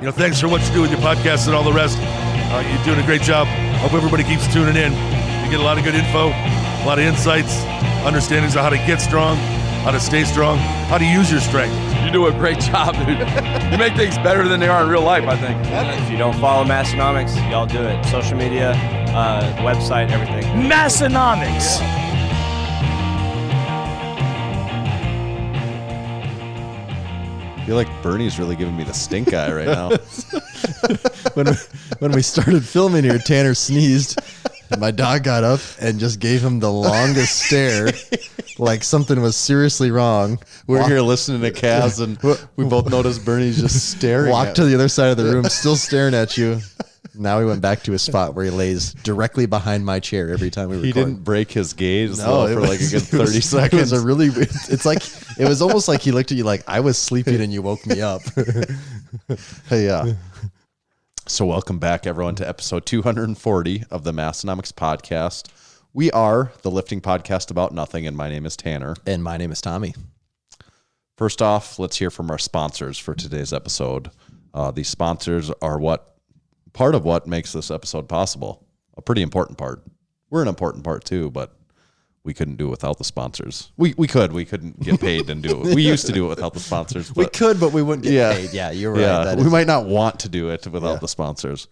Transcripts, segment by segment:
Thanks for what you do with your podcast and all the rest. You're doing a great job. Hope everybody keeps tuning in. You get a lot of good info, a lot of insights, understandings of how to get strong, how to stay strong, how to use your strength. You do a great job, dude. You make things better than they are in real life, I think. If you don't follow Massenomics, y'all do it. Social media, website, everything. Massenomics. I feel like Bernie's really giving me the stink eye right now. When we started filming here, Tanner sneezed. And my dog got up and just gave him the longest stare, like something was seriously wrong. We're here listening to Kaz, and we both noticed Bernie's just staring. Walked to the other side of the room, still staring at you. Now he went back to his spot where he lays directly behind my chair every time we record. He didn't break his gaze for like a good 30 seconds. It was a really weird, it was almost like he looked at you like I was sleeping and you woke me up. Hey, yeah. So welcome back, everyone, to episode 240 of the Massenomics podcast. We are the lifting podcast about nothing, and my name is Tanner. And my name is Tommy. First off, let's hear from our sponsors for today's episode. These sponsors are part of what makes this episode possible. A pretty important part. We're an important part too, but we couldn't do it without the sponsors. We couldn't get paid and do it. We used to do it without the sponsors. We could, but we wouldn't get paid. Yeah, you're right. Yeah, we might not want to do it without the sponsors.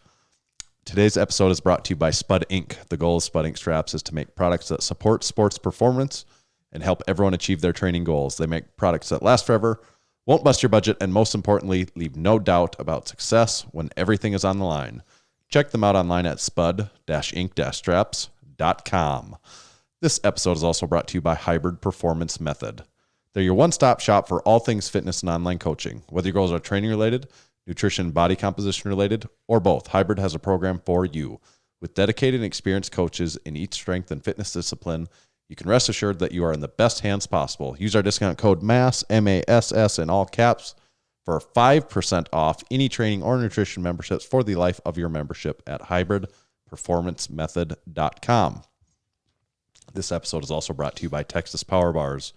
Today's episode is brought to you by Spud Inc. The goal of Spud Inc. straps is to make products that support sports performance and help everyone achieve their training goals. They make products that last forever, won't bust your budget, and most importantly, leave no doubt about success when everything is on the line. Check them out online at spud-inc-straps.com. This episode is also brought to you by Hybrid Performance Method. They're your one-stop shop for all things fitness and online coaching. Whether your goals are training-related, nutrition, body composition-related, or both, Hybrid has a program for you. With dedicated and experienced coaches in each strength and fitness discipline, you can rest assured that you are in the best hands possible. Use our discount code MASS, M-A-S-S, in all caps, for 5% off any training or nutrition memberships for the life of your membership at hybridperformancemethod.com. This episode is also brought to you by Texas Power Bars.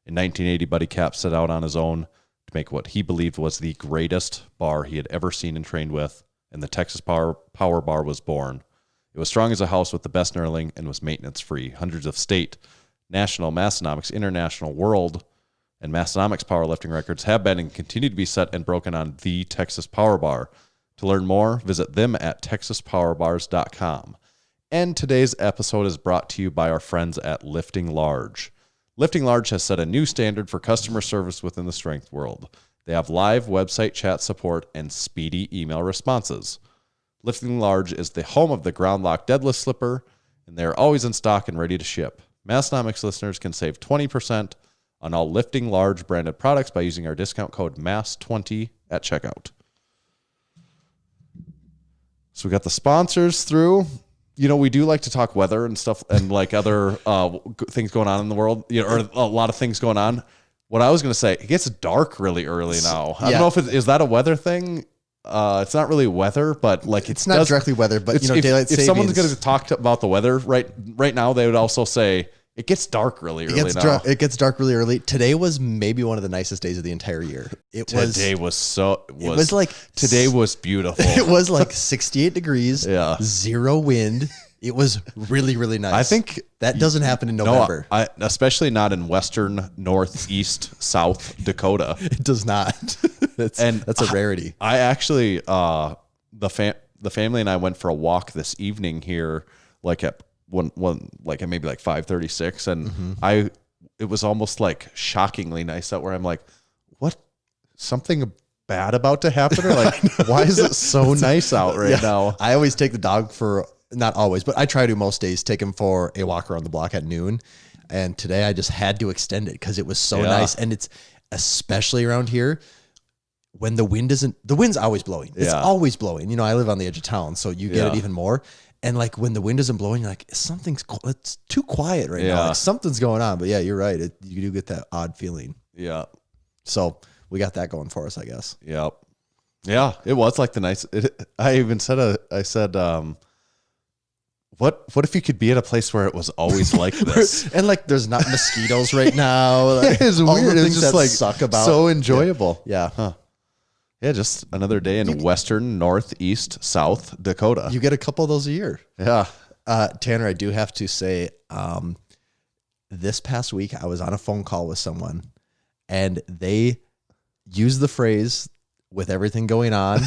In 1980, Buddy Cap set out on his own to make what he believed was the greatest bar he had ever seen and trained with, and the Texas Power Bar was born. It was strong as a house with the best knurling and was maintenance-free. Hundreds of state, national, Massenomics, international, world, and Massenomics powerlifting records have been and continue to be set and broken on the Texas Power Bar. To learn more, visit them at texaspowerbars.com. And today's episode is brought to you by our friends at Lifting Large. Lifting Large has set a new standard for customer service within the strength world. They have live website chat support and speedy email responses. Lifting Large is the home of the Ground Lock Deadlift Slipper, and they are always in stock and ready to ship. Massenomics listeners can save 20% on all Lifting Large branded products by using our discount code MASS20 at checkout. So we got the sponsors through. We do like to talk weather and stuff and like other things going on in the world, or a lot of things going on. What I was going to say, it gets dark really early now. I don't know if is that a weather thing? It's not really weather, but like it's not directly weather, but daylight savings. If someone's going to talk about the weather right now, they would also say it gets dark really early now. It gets dark really early. Today was maybe one of the nicest days of the entire year. Today was beautiful. It was like 68 degrees, zero wind. It was really, really nice. I think that doesn't happen in November. Especially not in western, northeast, South Dakota. It does not. That's a rarity. I actually, the family and I went for a walk this evening here, like at maybe like 5:36, and it was almost like shockingly nice out where I'm like, what? Something bad about to happen? Or like, why is it so nice out right now? I always take the dog for, not always, but I try to most days, take him for a walk around the block at noon. And today I just had to extend it because it was so nice. And it's especially around here when the wind's always blowing. It's always blowing. I live on the edge of town, so you get it even more. And like when the wind isn't blowing, you're like, it's too quiet right now. Like something's going on. But yeah, you're right. You do get that odd feeling. Yeah. So we got that going for us, I guess. Yep. Yeah. It was like the nice, I even said, what if you could be at a place where it was always like this? And like there's not mosquitoes right now. Like, it's weird. It's just like suck about so enjoyable. Yeah. Huh. Yeah, just another day in western, northeast, South Dakota. You get a couple of those a year. Yeah. Tanner, I do have to say, this past week I was on a phone call with someone and they used the phrase "with everything going on,"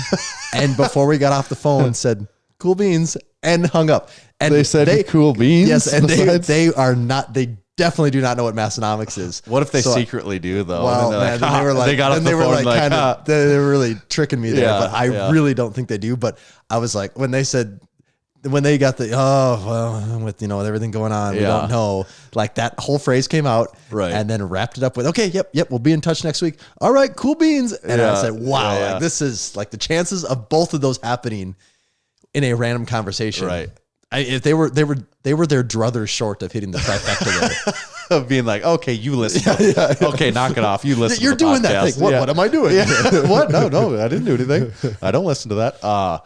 and before we got off the phone said "cool beans" and hung up. And they said cool beans. Yes, and they are not. They definitely do not know what Massenomics is. What if they secretly do though? Well, and man, they were like, they got off the phone like, they were really tricking me there. Yeah, but I really don't think they do. But I was like, when they got the with everything going on, we don't know. Like that whole phrase came out, right, and then wrapped it up with, okay, yep, we'll be in touch next week. All right, cool beans. And I said, wow, like this is like the chances of both of those happening in a random conversation. Right. If they were their druthers short of hitting the trifecta there. Of being like, okay, you listen. Okay, knock it off. You listen. You're to the doing that podcast. thing. What am I doing? What? No, I didn't do anything. I don't listen to that.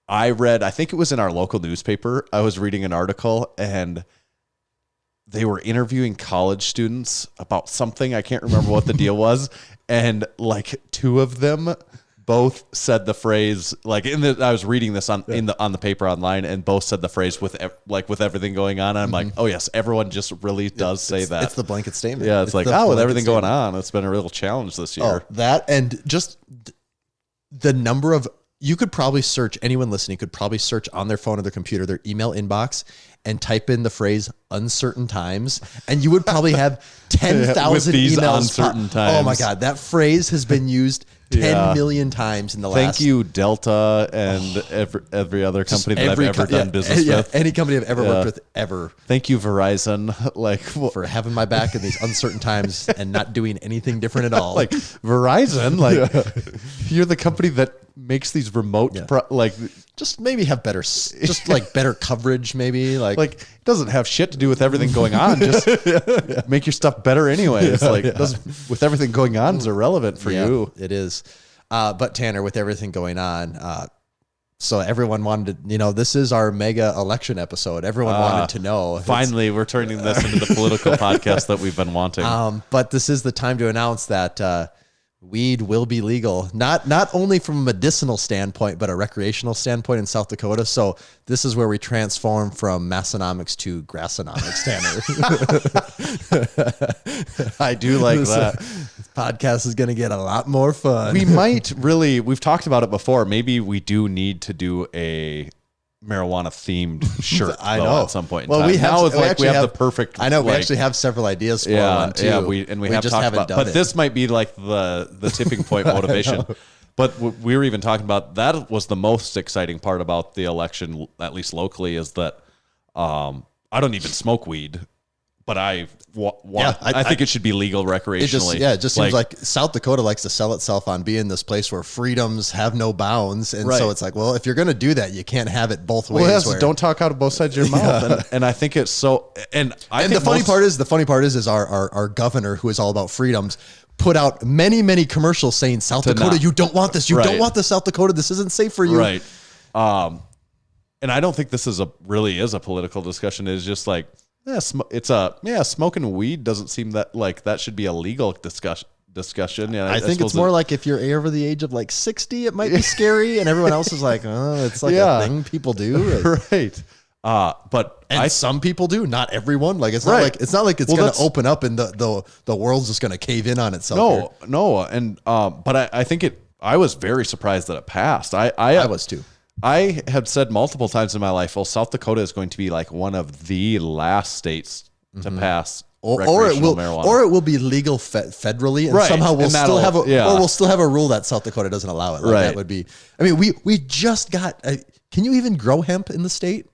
I read, I think it was in our local newspaper. I was reading an article and they were interviewing college students about something. I can't remember what the deal was. And like two of them both said the phrase, like I was reading this on the paper online, and both said the phrase with everything going on. And I'm like, oh yes, everyone just really does say that. It's the blanket statement. Yeah, it's like, with everything going on, it's been a real challenge this year. That and just the number of, you could probably search, anyone listening could probably search on their phone or their computer, their email inbox, and type in the phrase "uncertain times," and you would probably have 10,000 emails. Uncertain times. Oh my God, that phrase has been used 10 million times in the last. Thank you, Delta, and every other company that I've ever done business with. Any company I've ever worked with ever. Thank you, Verizon, for having my back in these uncertain times and not doing anything different at all. Like Verizon, you're the company that makes these remote, just maybe have better, just like better coverage, maybe like it doesn't have shit to do with everything going on. Just make your stuff better anyway. It's with everything going on is irrelevant for you. It is. But Tanner, with everything going on, so everyone wanted to, this is our mega election episode. Everyone wanted to know. Finally, we're turning this into the political podcast that we've been wanting. But this is the time to announce that weed will be legal, not only from a medicinal standpoint, but a recreational standpoint in South Dakota. So this is where we transform from Massenomics to Grassonomics, Tanner. I do like that. This podcast is going to get a lot more fun. We've talked about it before. Maybe we do need to do a marijuana themed shirt. I know at some point. Well, we have the perfect. I know we actually have several ideas for one too. Yeah, we have just talked haven't about. done But it. this might be like the tipping point motivation. But we were even talking about that was the most exciting part about the election, at least locally, is that I don't even smoke weed. But I think it should be legal recreationally. It just seems like South Dakota likes to sell itself on being this place where freedoms have no bounds. And so it's like, well, if you're going to do that, you can't have it both ways. Well, don't talk out of both sides of your mouth. And I think it's so, and the funny part is our governor, who is all about freedoms, put out many commercials saying, South Dakota, you don't want this. You don't want this, South Dakota. This isn't safe for you. Right. And I don't think this is really is a political discussion. It's just like, smoking weed doesn't seem that like that should be a legal discussion. Yeah, I think it's more like if you're over the age of like 60, it might be scary, and everyone else is like, oh, it's like a thing people do, right? But some people do, not everyone. Like it's not like it's going to open up and the world's just going to cave in on itself. No, and but I think I was very surprised that it passed. I was too. I have said multiple times in my life, well, South Dakota is going to be like one of the last states to pass recreational marijuana. Or it will be legal federally, and somehow we'll still have a rule that South Dakota doesn't allow it. Like that would be. I mean, we just got. Can you even grow hemp in the state?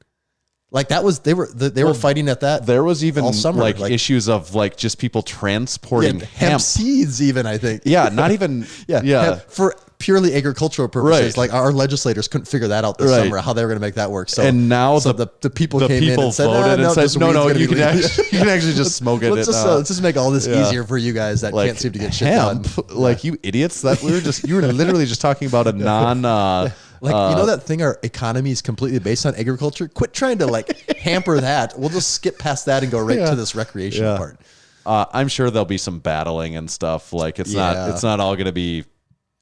Like that was they were fighting at that. There was even all summer, like issues of like just people transporting hemp seeds, even I think. Yeah, not even hemp for purely agricultural purposes. Like our legislators couldn't figure that out this summer, how they were going to make that work. So and now the people came in and said, voted and said, no, you can actually just smoke it. Let's just make all this easier for you guys that can't seem to get shit done. Like you idiots, you were literally just talking about a non. That thing, our economy is completely based on agriculture. Quit trying to like hamper that. We'll just skip past that and go right to this recreation part. I'm sure there'll be some battling and stuff. Like it's not all going to be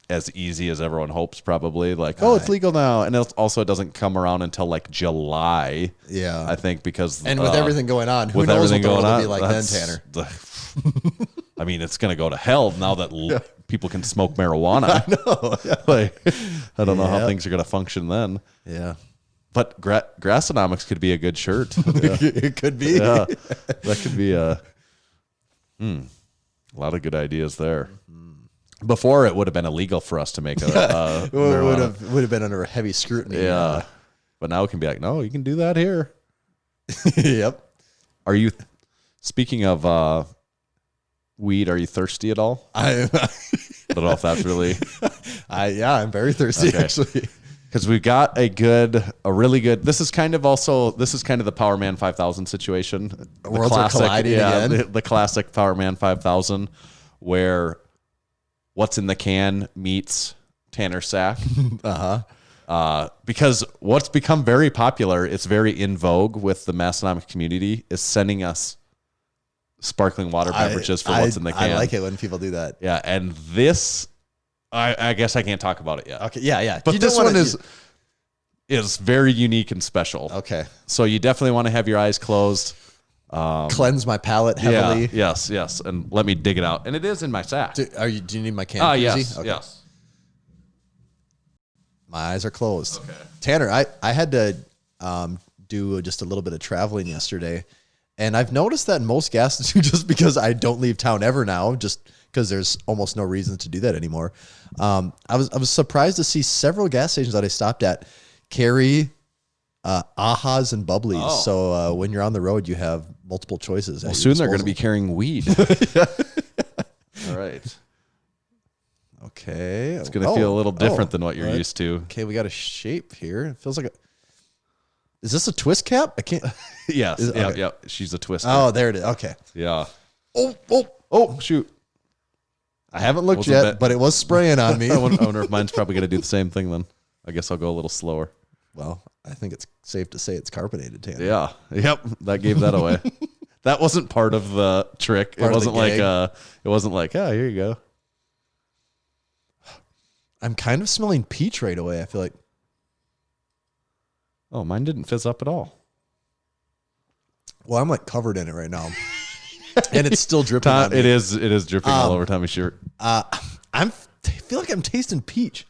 as easy as everyone hopes, probably. Like, oh, it's legal now. And it doesn't come around until like July. Yeah. I think because... And with everything going on, who knows what the world will be like then, Tanner? I mean, it's going to go to hell now that people can smoke marijuana. I know. Yeah. Like, I don't know how things are going to function then. Yeah. But Grassonomics could be a good shirt. It could be. Yeah. That could be a lot of good ideas there. Before, it would have been illegal for us to make a would have been under heavy scrutiny. Yeah. But now it can be like, no, you can do that here. Yep. Are you, speaking of weed, are you thirsty at all? I don't know if that's really. I'm very thirsty, actually. Because we've got a really good. This is kind of the Power Man 5000 situation. The worlds are colliding again. The classic Power Man 5000, where what's in the can meets Tanner Sack. Because what's become very popular, it's very in vogue with the Massenomics community, is sending us sparkling water beverages for what's in the can. I like it when people do that. Yeah, and this, I guess I can't talk about it yet. Okay, yeah. But this one is very unique and special. Okay. So you definitely want to have your eyes closed. Cleanse my palate heavily. Yeah, yes. And let me dig it out. And it is in my sack. Do you need my can? Yes, Okay. yes. My eyes are closed. Okay. Tanner, I had to do just a little bit of traveling yesterday, and I've noticed that in most gas stations, just because I don't leave town ever now, just because there's almost no reason to do that anymore. I was surprised to see several gas stations that I stopped at carry ahas and bubblies. Oh. So when you're on the road, you have multiple choices. Well, soon they're going to be carrying weed. All right. Okay. It's going to feel a little different than what you're used to. Okay, we got a shape here. It feels like a... Is this a twist cap? I can't... Yes. Okay. Yeah. She's a twister. Oh, there it is. Okay. Yeah. Oh, shoot. I haven't looked yet, but it was spraying on me. I wonder if mine's probably going to do the same thing then. I guess I'll go a little slower. Well, I think it's safe to say it's carbonated, Tanner. Yeah. Yep. That gave that away. That wasn't part of the trick. It wasn't like, here you go. I'm kind of smelling peach right away. I feel like. Oh, mine didn't fizz up at all. Well, I'm like covered in it right now. And it's still dripping on me. It is dripping all over Tommy's shirt. I feel like I'm tasting peach.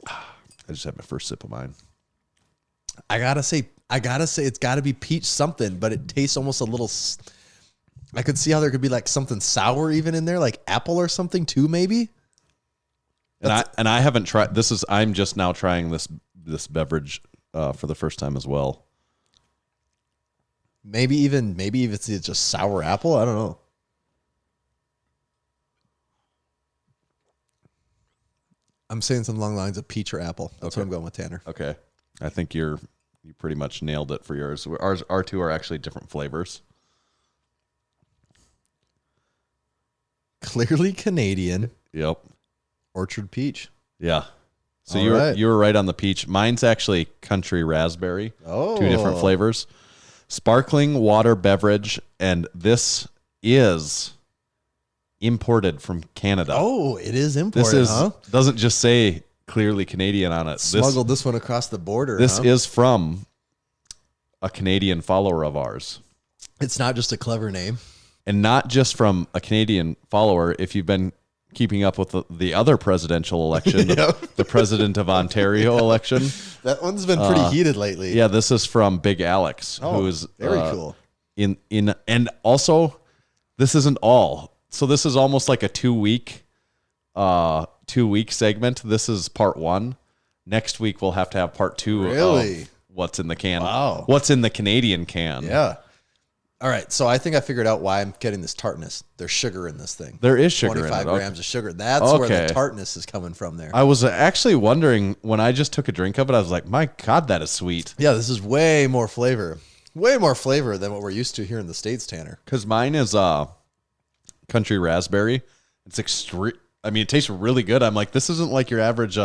I just had my first sip of mine. I gotta say it's gotta be peach something, but it tastes almost a little. I could see how there could be like something sour even in there, like apple or something too, maybe. And I haven't tried this. I'm just now trying this beverage for the first time as well. Maybe if it's just sour apple, I don't know. I'm saying something along the lines of peach or apple. That's what I'm going with, Tanner. Okay, I think you pretty much nailed it for yours. Our two are actually different flavors. Clearly Canadian. Yep. Orchard peach. Yeah. So All you were right on the peach. Mine's actually country raspberry. Oh. 2 different flavors. Sparkling water beverage, and this is imported from Canada. Oh, it is imported, doesn't just say clearly Canadian on it. Smuggled this one across the border. This is from a Canadian follower of ours. It's not just a clever name. And not just from a Canadian follower. If you've been keeping up with the other presidential election, the president of Ontario election. That one's been pretty heated lately. Yeah, this is from Big Alex, who's very cool. And also, this isn't all. So this is almost like a 2-week segment. This is part 1. Next week we'll have to have part 2 Really? of what's in the can. Wow. What's in the Canadian can. Yeah. All right, so I think I figured out why I'm getting this tartness. There's sugar in this thing. There is sugar in it. 25 grams of sugar. That's where the tartness is coming from there. I was actually wondering when I just took a drink of it, I was like, my God, that is sweet. Yeah, this is way more flavor. Way more flavor than what we're used to here in the States, Tanner. Because mine is country raspberry. It's extreme. I mean, it tastes really good. I'm like, this isn't like your average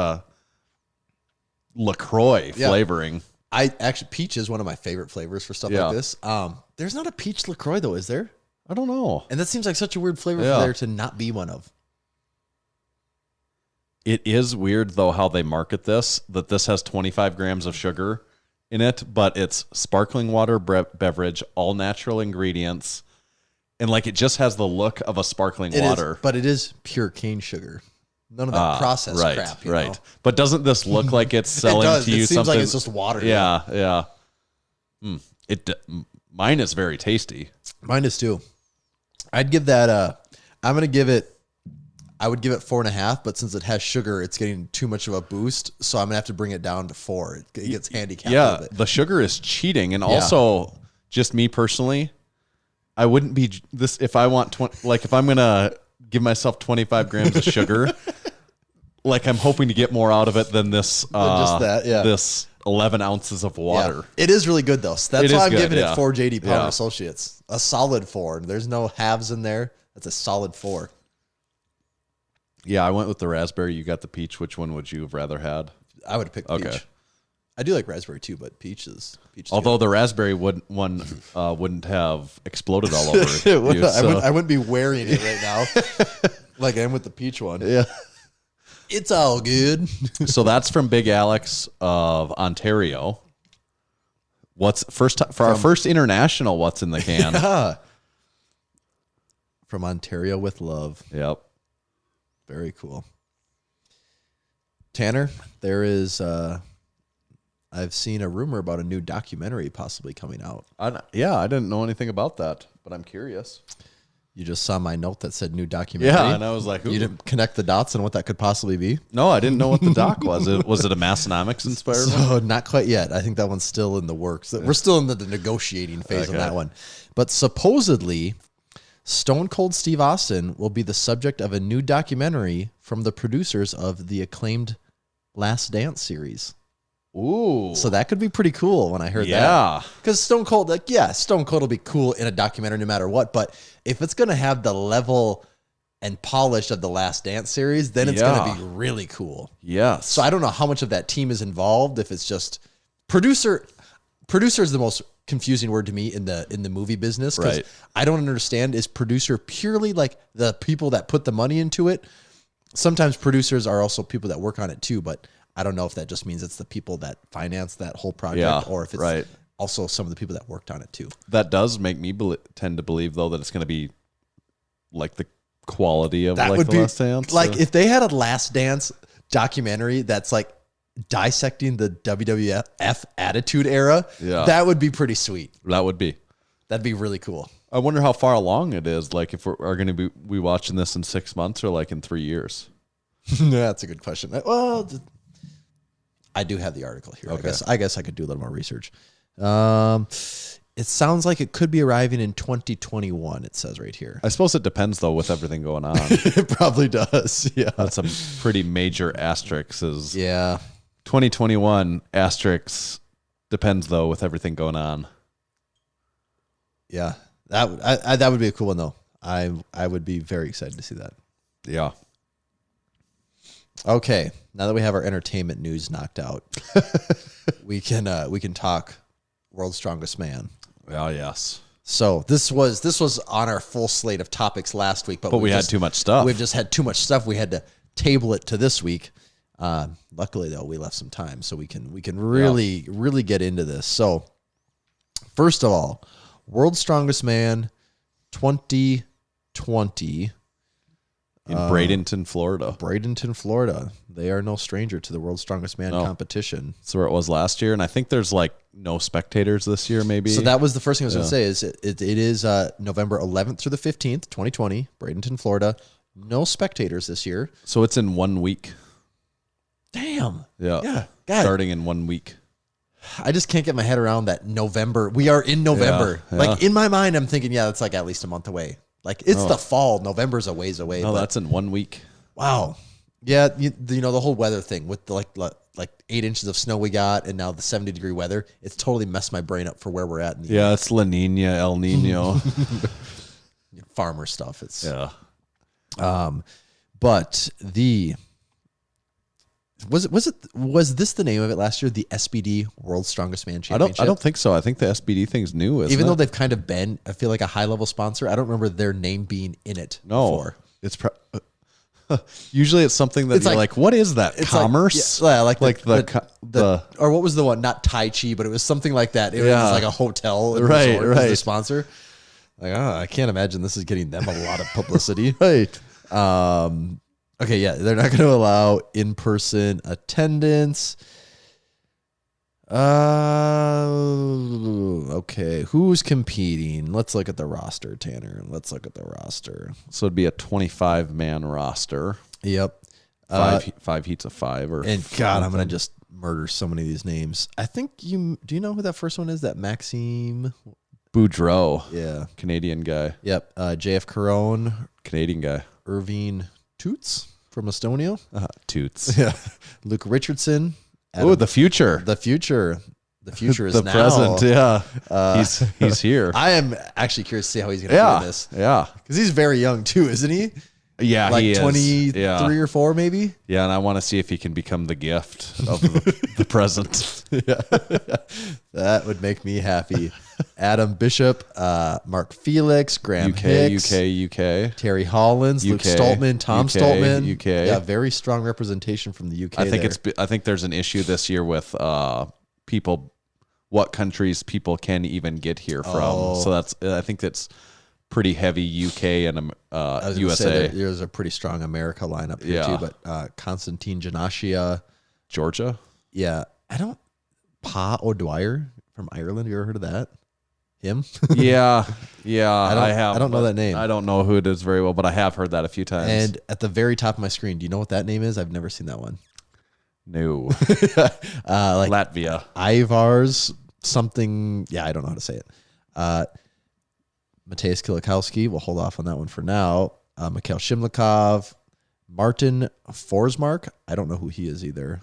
LaCroix flavoring. Peach is one of my favorite flavors for stuff like this. There's not a peach LaCroix though, is there? I don't know. And that seems like such a weird flavor Yeah. for there to not be one of. It is weird, though, how they market this, that this has 25 grams of sugar in it, but it's sparkling water beverage, all natural ingredients, and like it just has the look of a sparkling water. But it is pure cane sugar. None of that processed crap. You know? But doesn't this look like it's selling It does. to you It seems something? like it's just water. Yeah. Mine is very tasty. Mine is too. I'd give that I would give it 4.5, but since it has sugar, it's getting too much of a boost. So I'm gonna have to bring it down to 4. It gets handicapped a Yeah, little bit. the sugar is cheating, and also just me personally, I wouldn't be this if I want 20. Like if I'm gonna give myself 25 grams of sugar, like I'm hoping to get more out of it than this. just that, yeah. This 11 ounces of water. Yeah. It is really good though. So that's It why is I'm good, giving yeah. it 4 JD Power Yeah. Associates. A solid 4. There's no halves in there. That's a solid 4. Yeah, I went with the raspberry. You got the peach. Which one would you have rather had? I would have picked peach. Okay. I do like raspberry too, but peach is peach. Although the raspberry wouldn't have exploded all over you. I wouldn't be wearing it right now, like I am with the peach one. Yeah. It's all good. So that's from Big Alex of Ontario. What's our first international? What's in the can? From Ontario with love. Yep. Very cool. Tanner, there is. I've seen a rumor about a new documentary possibly coming out. I didn't know anything about that, but I'm curious. You just saw my note that said new documentary. Yeah, and I was like, You didn't connect the dots on what that could possibly be? no, I didn't know what the doc was. Was it a Massenomics inspired one? So not quite yet. I think that one's still in the works. We're still in the negotiating phase on that one. But supposedly, Stone Cold Steve Austin will be the subject of a new documentary from the producers of the acclaimed Last Dance series. Ooh. So that could be pretty cool when I heard that. Yeah. Because Stone Cold, Stone Cold will be cool in a documentary no matter what. But if it's going to have the level and polish of the Last Dance series, then it's going to be really cool. Yes. So I don't know how much of that team is involved. If it's just producer is the most confusing word to me in the movie business. Because Right. I don't understand, is producer purely like the people that put the money into it? Sometimes producers are also people that work on it too, but I don't know if that just means it's the people that finance that whole project or if it's also some of the people that worked on it too. That does make me tend to believe, though, that it's going to be like the quality of That like would the be Last Dance. like if they had a Last Dance documentary that's like dissecting the WWF Attitude Era, that would be pretty sweet. That would be. That'd be really cool. I wonder how far along it is. Like if we're going to be watching this in 6 months or like in 3 years. That's a good question. Well, I do have the article here. Okay. I guess I could do a little more research. It sounds like it could be arriving in 2021. It says right here. I suppose it depends though with everything going on. It probably does. Yeah. That's a pretty major asterisk. Is 2021 asterisk depends though with everything going on. Yeah. That would be a cool one though. I would be very excited to see that. Yeah. Okay, now that we have our entertainment news knocked out, we can talk World's Strongest Man. Oh yes. So this was on our full slate of topics last week, but we had too much stuff. We've just had too much stuff. We had to table it to this week. Luckily though, we left some time so we can really get into this. So first of all, World's Strongest Man 2020. In Bradenton, Florida. Bradenton, Florida. They are no stranger to the World's Strongest Man competition. That's where it was last year, and I think there's like no spectators this year. Maybe. So that was the first thing I was going to say. Is it is November 11th through the 15th, 2020, Bradenton, Florida. No spectators this year. So it's in 1 week. Damn. Yeah. God. Starting in 1 week. I just can't get my head around that November. We are in November. Yeah. Like in my mind, I'm thinking, that's like at least a month away. Like it's the fall. November's a ways away. No, that's in 1 week. Wow. Yeah, you know the whole weather thing with the like 8 inches of snow we got, and now the 70-degree weather. It's totally messed my brain up for where we're at. In the Yeah, it's La Nina, El Nino. farmer stuff. It's Yeah. but the Was this the name of it last year? The SBD World's Strongest Man Championship. I don't think so. I think the SBD thing's new. Even though they've kind of been, I feel like a high level sponsor. I don't remember their name being in it. No, before. it's usually it's something that you're like, what is that? Commerce? Like the or what was the one? Not Tai Chi, but it was something like that. It was like a hotel, and right? resort was the sponsor. Like, I can't imagine this is getting them a lot of publicity. right. Okay, yeah, they're not going to allow in-person attendance. Okay, who's competing? Let's look at the roster, Tanner. Let's look at the roster. So it'd be a 25-man roster. Yep. Five heats of 5. And God, I'm going to just murder so many of these names. I think do you know who that first one is? That Maxime Boudreau. Yeah. Canadian guy. Yep. JF Caron. Canadian guy. Irving Toots from Estonia. Toots. Yeah. Luke Richardson. Oh, the future. The future. The future is the now. present. Yeah. He's here. I am actually curious to see how he's going to do this. Yeah. Because he's very young too, isn't he? Yeah, like he is. 23 or 4 maybe. Yeah, and I want to see if he can become the gift of the present. Yeah. That would make me happy. Adam Bishop, Mark Felix, Graham Hicks, UK. Terry Hollins, Luke Stoltman, Tom Stoltman. UK. Yeah, very strong representation from the UK. I think there's an issue this year with people, what countries people can even get here from. So I think that's pretty heavy UK and USA. There's a pretty strong America lineup here too, but Constantine Janashia, Georgia. Yeah, Pa O'Dwyer from Ireland. You ever heard of that? Him? Yeah. I have. I don't know that name. I don't know who it is very well, but I have heard that a few times. And at the very top of my screen, do you know what that name is? I've never seen that one. No. Like Latvia. Ivars something. Yeah, I don't know how to say it. Mateusz Kilikowski. We'll hold off on that one for now. Mikhail Shimlikov. Martin Forsmark. I don't know who he is either.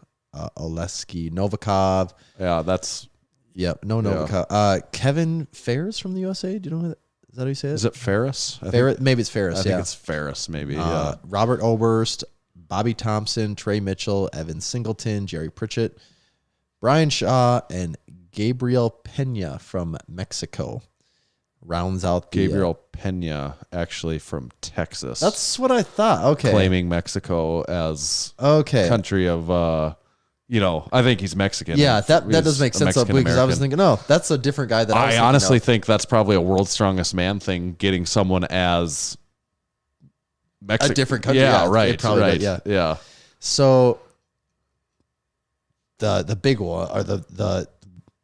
Oleski Novikov. Yeah, that's... Yep, Novikov. Kevin Ferris from the USA. Do you know who that is? That how you say it? Is it Ferris? Maybe it's Ferris. I think it's Ferris, maybe. Yeah. Robert Oberst, Bobby Thompson, Trey Mitchell, Evan Singleton, Jerry Pritchett, Brian Shaw, and Gabriel Pena from Mexico. Rounds out the... Gabriel Pena, actually from Texas. That's what I thought. Okay. Claiming Mexico as country of... I think he's Mexican. Yeah, that does make sense. Because I was thinking, that's a different guy that I honestly think that's probably a World's Strongest Man thing, getting someone as a different country. Yeah, right. Probably, right. Yeah. So the big one, or the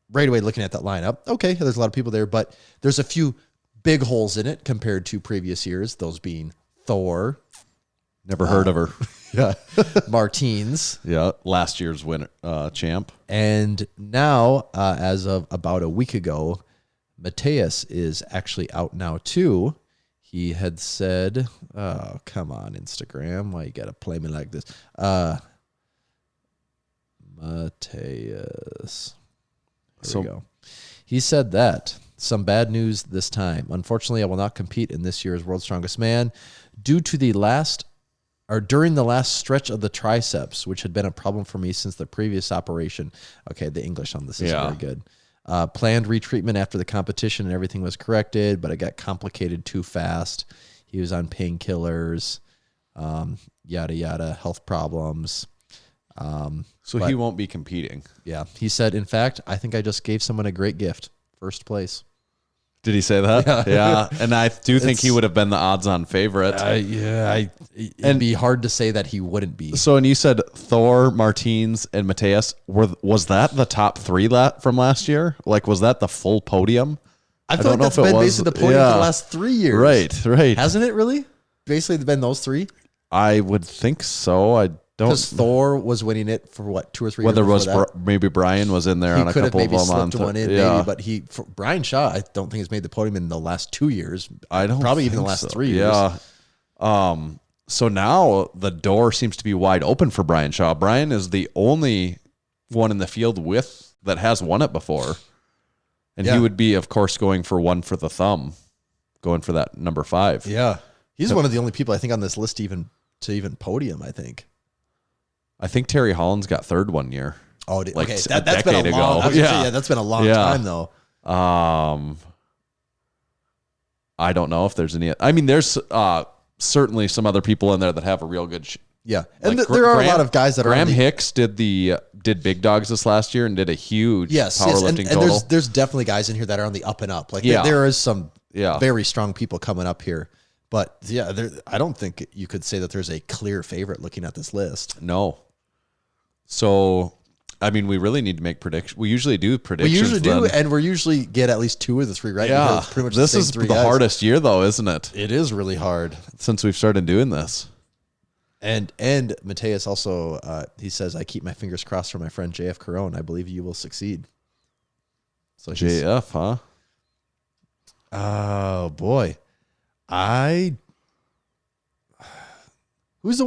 right away looking at that lineup, okay, there's a lot of people there, but there's a few big holes in it compared to previous years, those being Thor. Never heard of her. Yeah. Martins. Yeah. Last year's winner, champ. And now, as of about a week ago, Mateus is actually out now too. He had said, oh, come on, Instagram. Why you got to play me like this? Mateus. Here we go. He said that. Some bad news this time. Unfortunately, I will not compete in this year's World's Strongest Man due to during the last stretch of the triceps, which had been a problem for me since the previous operation. Okay, the English on this is very good. Planned retreatment after the competition and everything was corrected, but it got complicated too fast. He was on painkillers, yada, yada, health problems. So he won't be competing. Yeah. He said, in fact, I think I just gave someone a great gift. First place. Did he say that? Yeah. And I do think he would have been the odds-on favorite. It'd be hard to say that he wouldn't be. So, and you said Thor, Martins, and Mateus. Was that the top 3 from last year? Like, was that the full podium? I feel like that's been basically the podium for the last 3 years. Right. Hasn't it really? Basically been those 3? I would think so. I don't... Because Thor was winning it for what, 2 or 3 years before that? Maybe Brian was in there on a couple of them. He could have maybe slipped one in, maybe, but Brian Shaw, I don't think has made the podium in the last 2 years. I don't Probably even the last 3 years. Yeah. So now the door seems to be wide open for Brian Shaw. Brian is the only one in the field that has won it before. And he would be, of course, going for one for the thumb, going for that number 5. Yeah. He's one of the only people I think on this list to even podium, I think. I think Terry Holland's got third one year. Oh, Like okay. a That's been a decade long. ago. I was gonna say, Yeah. yeah, that's been a long Yeah. time though. I don't know if there's any. I mean, there's certainly some other people in there that have a real good. Yeah, and Like there are a Graham- lot of guys that are. Graham on the, Hicks did big dogs this last year and did a huge yes, powerlifting and total. there's definitely guys in here that are on the up and up. Like Yeah. there is some Yeah. very strong people coming up here. But yeah, I don't think you could say that there's a clear favorite looking at this list. No. So, I mean, we really need to make predictions. We usually do We predictions. usually do, then. and we usually get at least 2 of the 3 right. Yeah. Because it's pretty much This the same is 3 the guys. hardest year, though, isn't it? It is really hard. Since we've started doing this. And Mateus also he says, I keep my fingers crossed for my friend JF Carone. I believe you will succeed. So he's- JF, huh? Oh boy. Is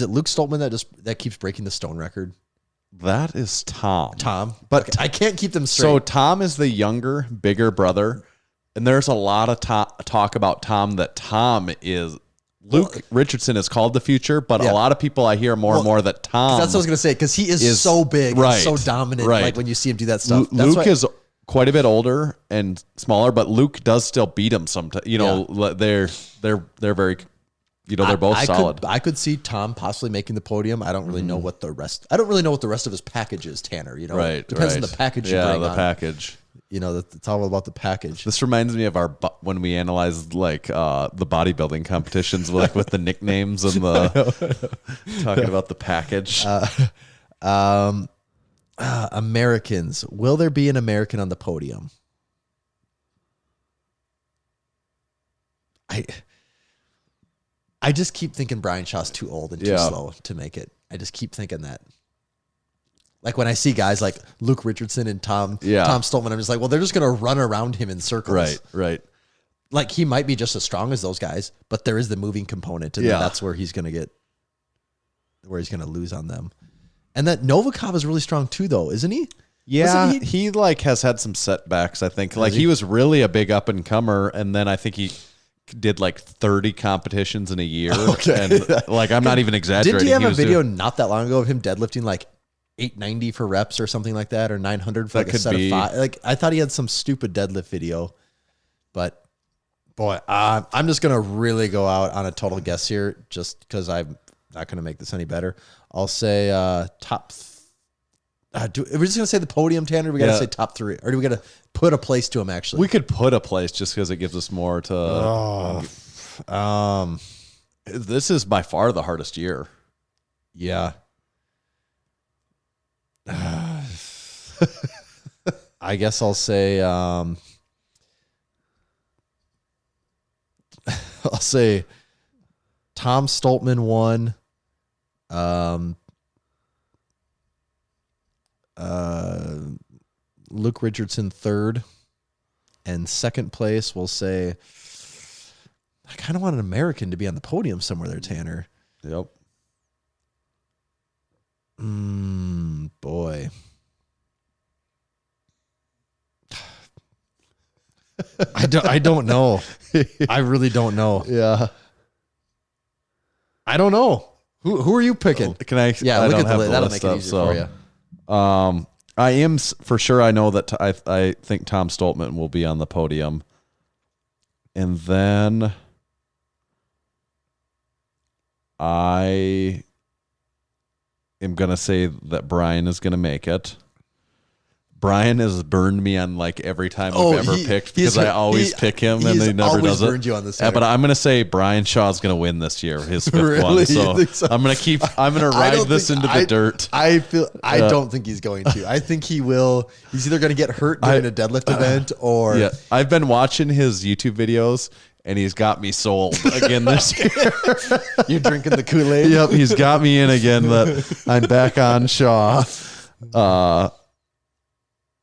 it Luke Stoltman that keeps breaking the stone record? That is Tom. Tom. But I can't keep them straight. So Tom is the younger, bigger brother. And there's a lot of talk about Tom that Tom is... Luke Richardson is called the future, but Yeah. a lot of people I hear more and more that Tom... that's what I was going to say, because he is so big right, and so dominant. right. Like when you see him do that stuff. Luke is quite a bit older and smaller, but Luke does still beat him sometimes. You know, they're very... You know, they're both solid. I could see Tom possibly making the podium. I don't really know what the rest. I don't really know what the rest of his package is, Tanner. You know, Right. Depends on the package you bring the on. package. You know, it's all about the package. This reminds me of when we analyzed like the bodybuilding competitions, like with the nicknames and the talking about the package. Americans. Will there be an American on the podium? I just keep thinking Brian Shaw's too old and too slow to make it. I just keep thinking that. Like when I see guys like Luke Richardson and Tom Stoltman, I'm just like, well, they're just going to run around him in circles. Right. Like he might be just as strong as those guys, but there is the moving component, and that's where he's going to lose on them. And that Novikov is really strong too, though, isn't he? Yeah, he like has had some setbacks. I think like he was really a big up and comer, and then I think he did like 30 competitions in a year. Okay. And like I'm not even exaggerating. Didn't he have a was video doing- not that long ago of him deadlifting like 890 for reps or something like that, or 900 for That like a could set be. of 5? Like I thought he had some stupid deadlift video, but boy, I'm just gonna really go out on a total guess here, just because I'm not gonna make this any better. I'll say top. Are we just gonna say the podium, Tanner? Or we gotta say top 3, or do we gotta put a place to him? Actually, We could put a place just because it gives us more to. This is by far the hardest year. yeah. I guess I'll say I'll say Tom Stoltman won. Luke Richardson third, and second place we'll say I kind of want an American to be on the podium somewhere there, Tanner. Yep. Boy. I don't know. I really don't know. Yeah. I don't know. Who are you picking? Can I? Yeah, I look don't at the have list. That'll list make it up, easier for you. I am for sure. I know that I think Tom Stoltman will be on the podium, and then I am gonna say that Brian is gonna make it. Brian has burned me on like every time we've ever picked because I always pick him and he never does it. Burned you on this. Yeah, but I'm gonna say Brian Shaw's gonna win this year, his 5th Really? one. You So, think so? I'm gonna ride this into the dirt. I don't think he's going to. I think he will. He's either going to get hurt during a deadlift event or Yeah, I've been watching his YouTube videos and he's got me sold again this year. you're drinking the Kool-Aid. Yep, he's got me in again. That I'm back on Shaw.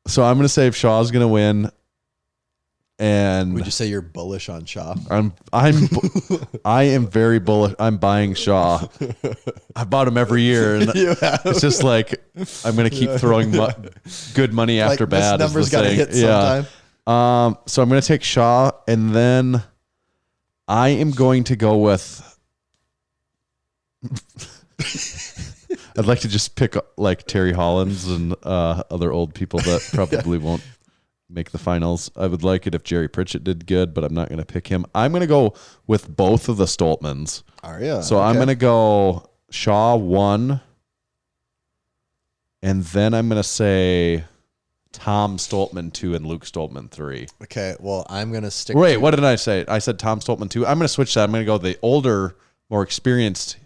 So I'm gonna say Shaw's gonna win, and Would you say you're bullish on Shaw? I am very bullish. I'm buying Shaw. I bought him every year, and it's just like I'm gonna keep throwing good money after Like, bad. this number's gotta hit sometime. So I'm gonna take Shaw, and then I am going to go with. I'd like to just pick like Terry Hollins and other old people that probably won't make the finals. I would like it if Jerry Pritchett did good, but I'm not going to pick him. I'm going to go with both of the Stoltmans. Are you? So I'm going to go Shaw 1, and then I'm going to say Tom Stoltman 2 and Luke Stoltman 3. Okay, well, I'm going to stick Wait, what did I say? I said Tom Stoltman 2. I'm going to switch that. I'm going to go the older, more experienced,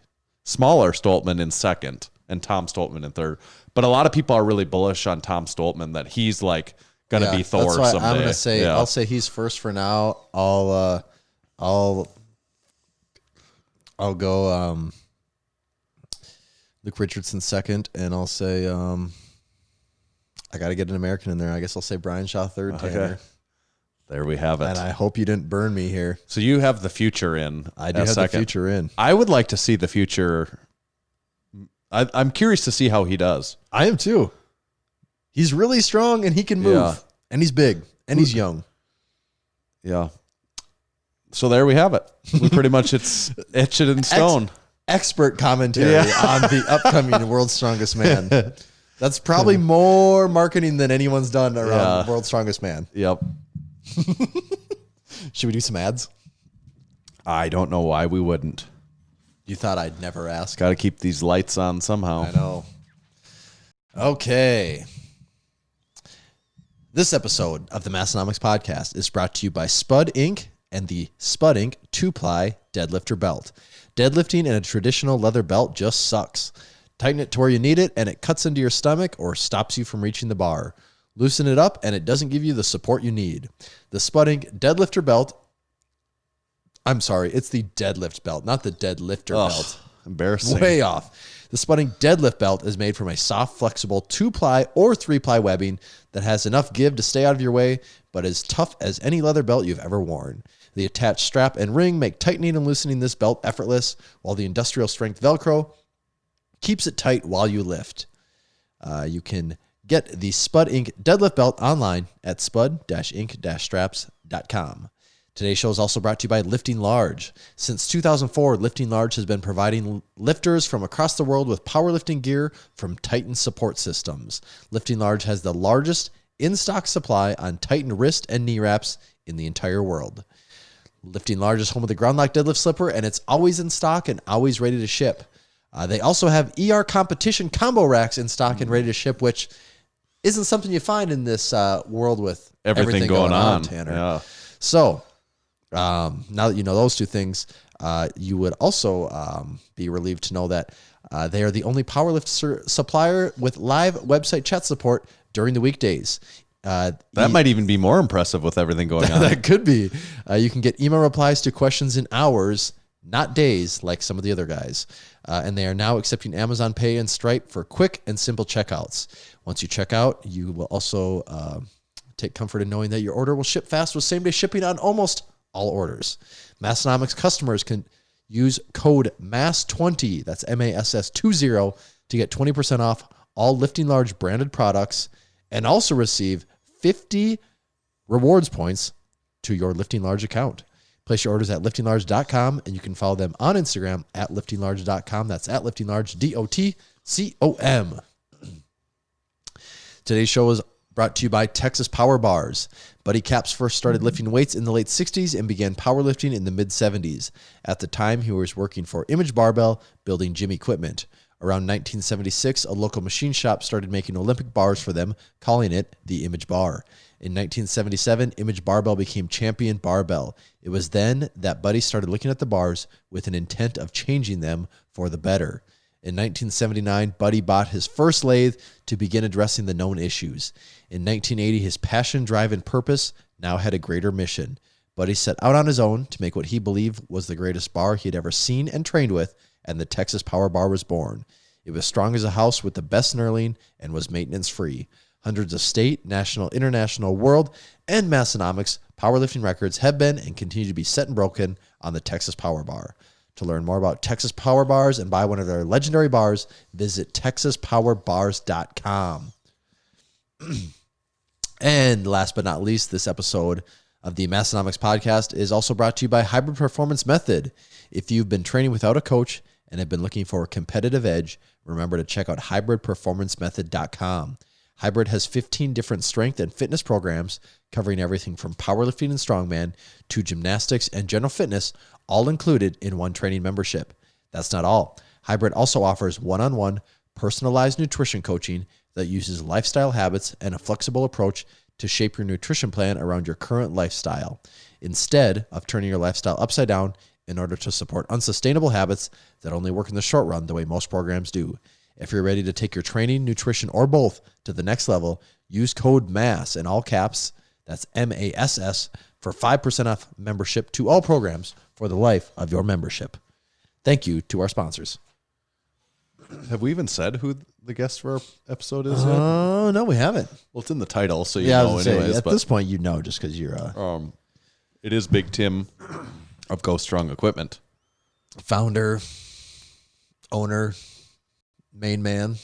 smaller Stoltman in second and Tom Stoltman in third. But a lot of people are really bullish on Tom Stoltman, that he's like going to be Thor that's why someday. I'm going to say, I'll say he's first for now. I'll go Luke Richardson second, and I'll say I got to get an American in there. I guess I'll say Brian Shaw third, Tanner. Okay. There we have it. And I hope you didn't burn me here. So you have the future in. I do have the future in. I would like to see the future. I'm curious to see how he does. I am too. He's really strong, and he can move. Yeah. And he's big, and he's young. Yeah. So there we have it. We pretty much it's etched it in stone. Expert commentary on the upcoming World's Strongest Man. That's probably more marketing than anyone's done around World's Strongest Man. Yep. Should we do some ads? I don't know why we wouldn't. You thought I'd never ask. Got to keep these lights on somehow. I know. Okay. This episode of the Massenomics podcast is brought to you by Spud Inc. and the Spud Inc. 2-ply deadlifter belt. Deadlifting in a traditional leather belt just sucks. Tighten it to where you need it, and it cuts into your stomach or stops you from reaching the bar. Loosen it up, and it doesn't give you the support you need. The Spud Inc. deadlifter belt. I'm sorry, it's the deadlift belt, not the deadlifter belt. Embarrassing. Way off. The Spud Inc. deadlift belt is made from a soft, flexible 2-ply or 3-ply webbing that has enough give to stay out of your way, but is tough as any leather belt you've ever worn. The attached strap and ring make tightening and loosening this belt effortless, while the industrial strength Velcro keeps it tight while you lift. You can get the Spud Inc. deadlift belt online at spud-inc-straps.com. Today's show is also brought to you by Lifting Large. Since 2004, Lifting Large has been providing lifters from across the world with powerlifting gear from Titan Support Systems. Lifting Large has the largest in-stock supply on Titan wrist and knee wraps in the entire world. Lifting Large is home of the Ground Lock deadlift slipper, and it's always in stock and always ready to ship. They also have ER competition combo racks in stock and ready to ship, which isn't something you find in this world with everything going on, Tanner. Yeah. So, now that you know those two things, you would also be relieved to know that they are the only powerlift supplier with live website chat support during the weekdays. That might even be more impressive with everything going on. That could be. You can get email replies to questions in hours, not days, like some of the other guys. And they are now accepting Amazon Pay and Stripe for quick and simple checkouts. Once you check out, you will also take comfort in knowing that your order will ship fast with same-day shipping on almost all orders. Massenomics customers can use code MASS20, that's MASS20, to get 20% off all Lifting Large branded products and also receive 50 rewards points to your Lifting Large account. Place your orders at liftinglarge.com, and you can follow them on Instagram at liftinglarge.com. That's at liftinglarge.com. Today's show is brought to you by Texas Power Bars. Buddy Caps first started lifting weights in the late 60s and began powerlifting in the mid-70s. At the time, he was working for Image Barbell, building gym equipment. Around 1976, a local machine shop started making Olympic bars for them, calling it the Image Bar. In 1977, Image Barbell became Champion Barbell. It was then that Buddy started looking at the bars with an intent of changing them for the better. In 1979, Buddy bought his first lathe to begin addressing the known issues. In 1980, his passion, drive, and purpose now had a greater mission. Buddy set out on his own to make what he believed was the greatest bar he had ever seen and trained with, and the Texas Power Bar was born. It was strong as a house with the best knurling and was maintenance-free. Hundreds of state, national, international, world, and Massenomics powerlifting records have been and continue to be set and broken on the Texas Power Bar. To learn more about Texas Power Bars and buy one of their legendary bars, visit texaspowerbars.com. And last but not least, this episode of the Massenomics podcast is also brought to you by Hybrid Performance Method. If you've been training without a coach and have been looking for a competitive edge, remember to check out hybridperformancemethod.com. Hybrid has 15 different strength and fitness programs covering everything from powerlifting and strongman to gymnastics and general fitness, all included in one training membership. That's not all. Hybrid also offers one-on-one personalized nutrition coaching that uses lifestyle habits and a flexible approach to shape your nutrition plan around your current lifestyle, instead of turning your lifestyle upside down in order to support unsustainable habits that only work in the short run the way most programs do. If you're ready to take your training, nutrition, or both to the next level, use code MASS in all caps, that's MASS, for 5% off membership to all programs for the life of your membership. Thank you to our sponsors. Have we even said who the guest for our episode is yet? Oh, no, we haven't. Well, it's in the title, so you Yeah, I know was gonna anyways. say, at but this point, you know, just because you're a it is Big Tim of Go Strong Equipment. founder, owner, main man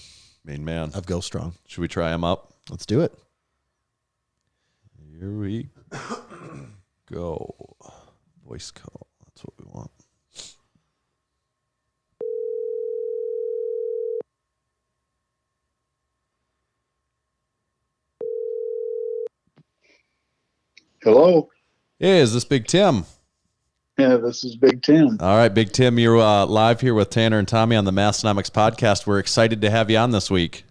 Main man. of Go Strong. Should we try him up? Let's do it. Here we go. Voice call. That's what we want. Hello. Hey, is this Big Tim? Yeah, this is Big Tim. All right, Big Tim, you're live here with Tanner and Tommy on the Massenomics podcast. We're excited to have you on this week.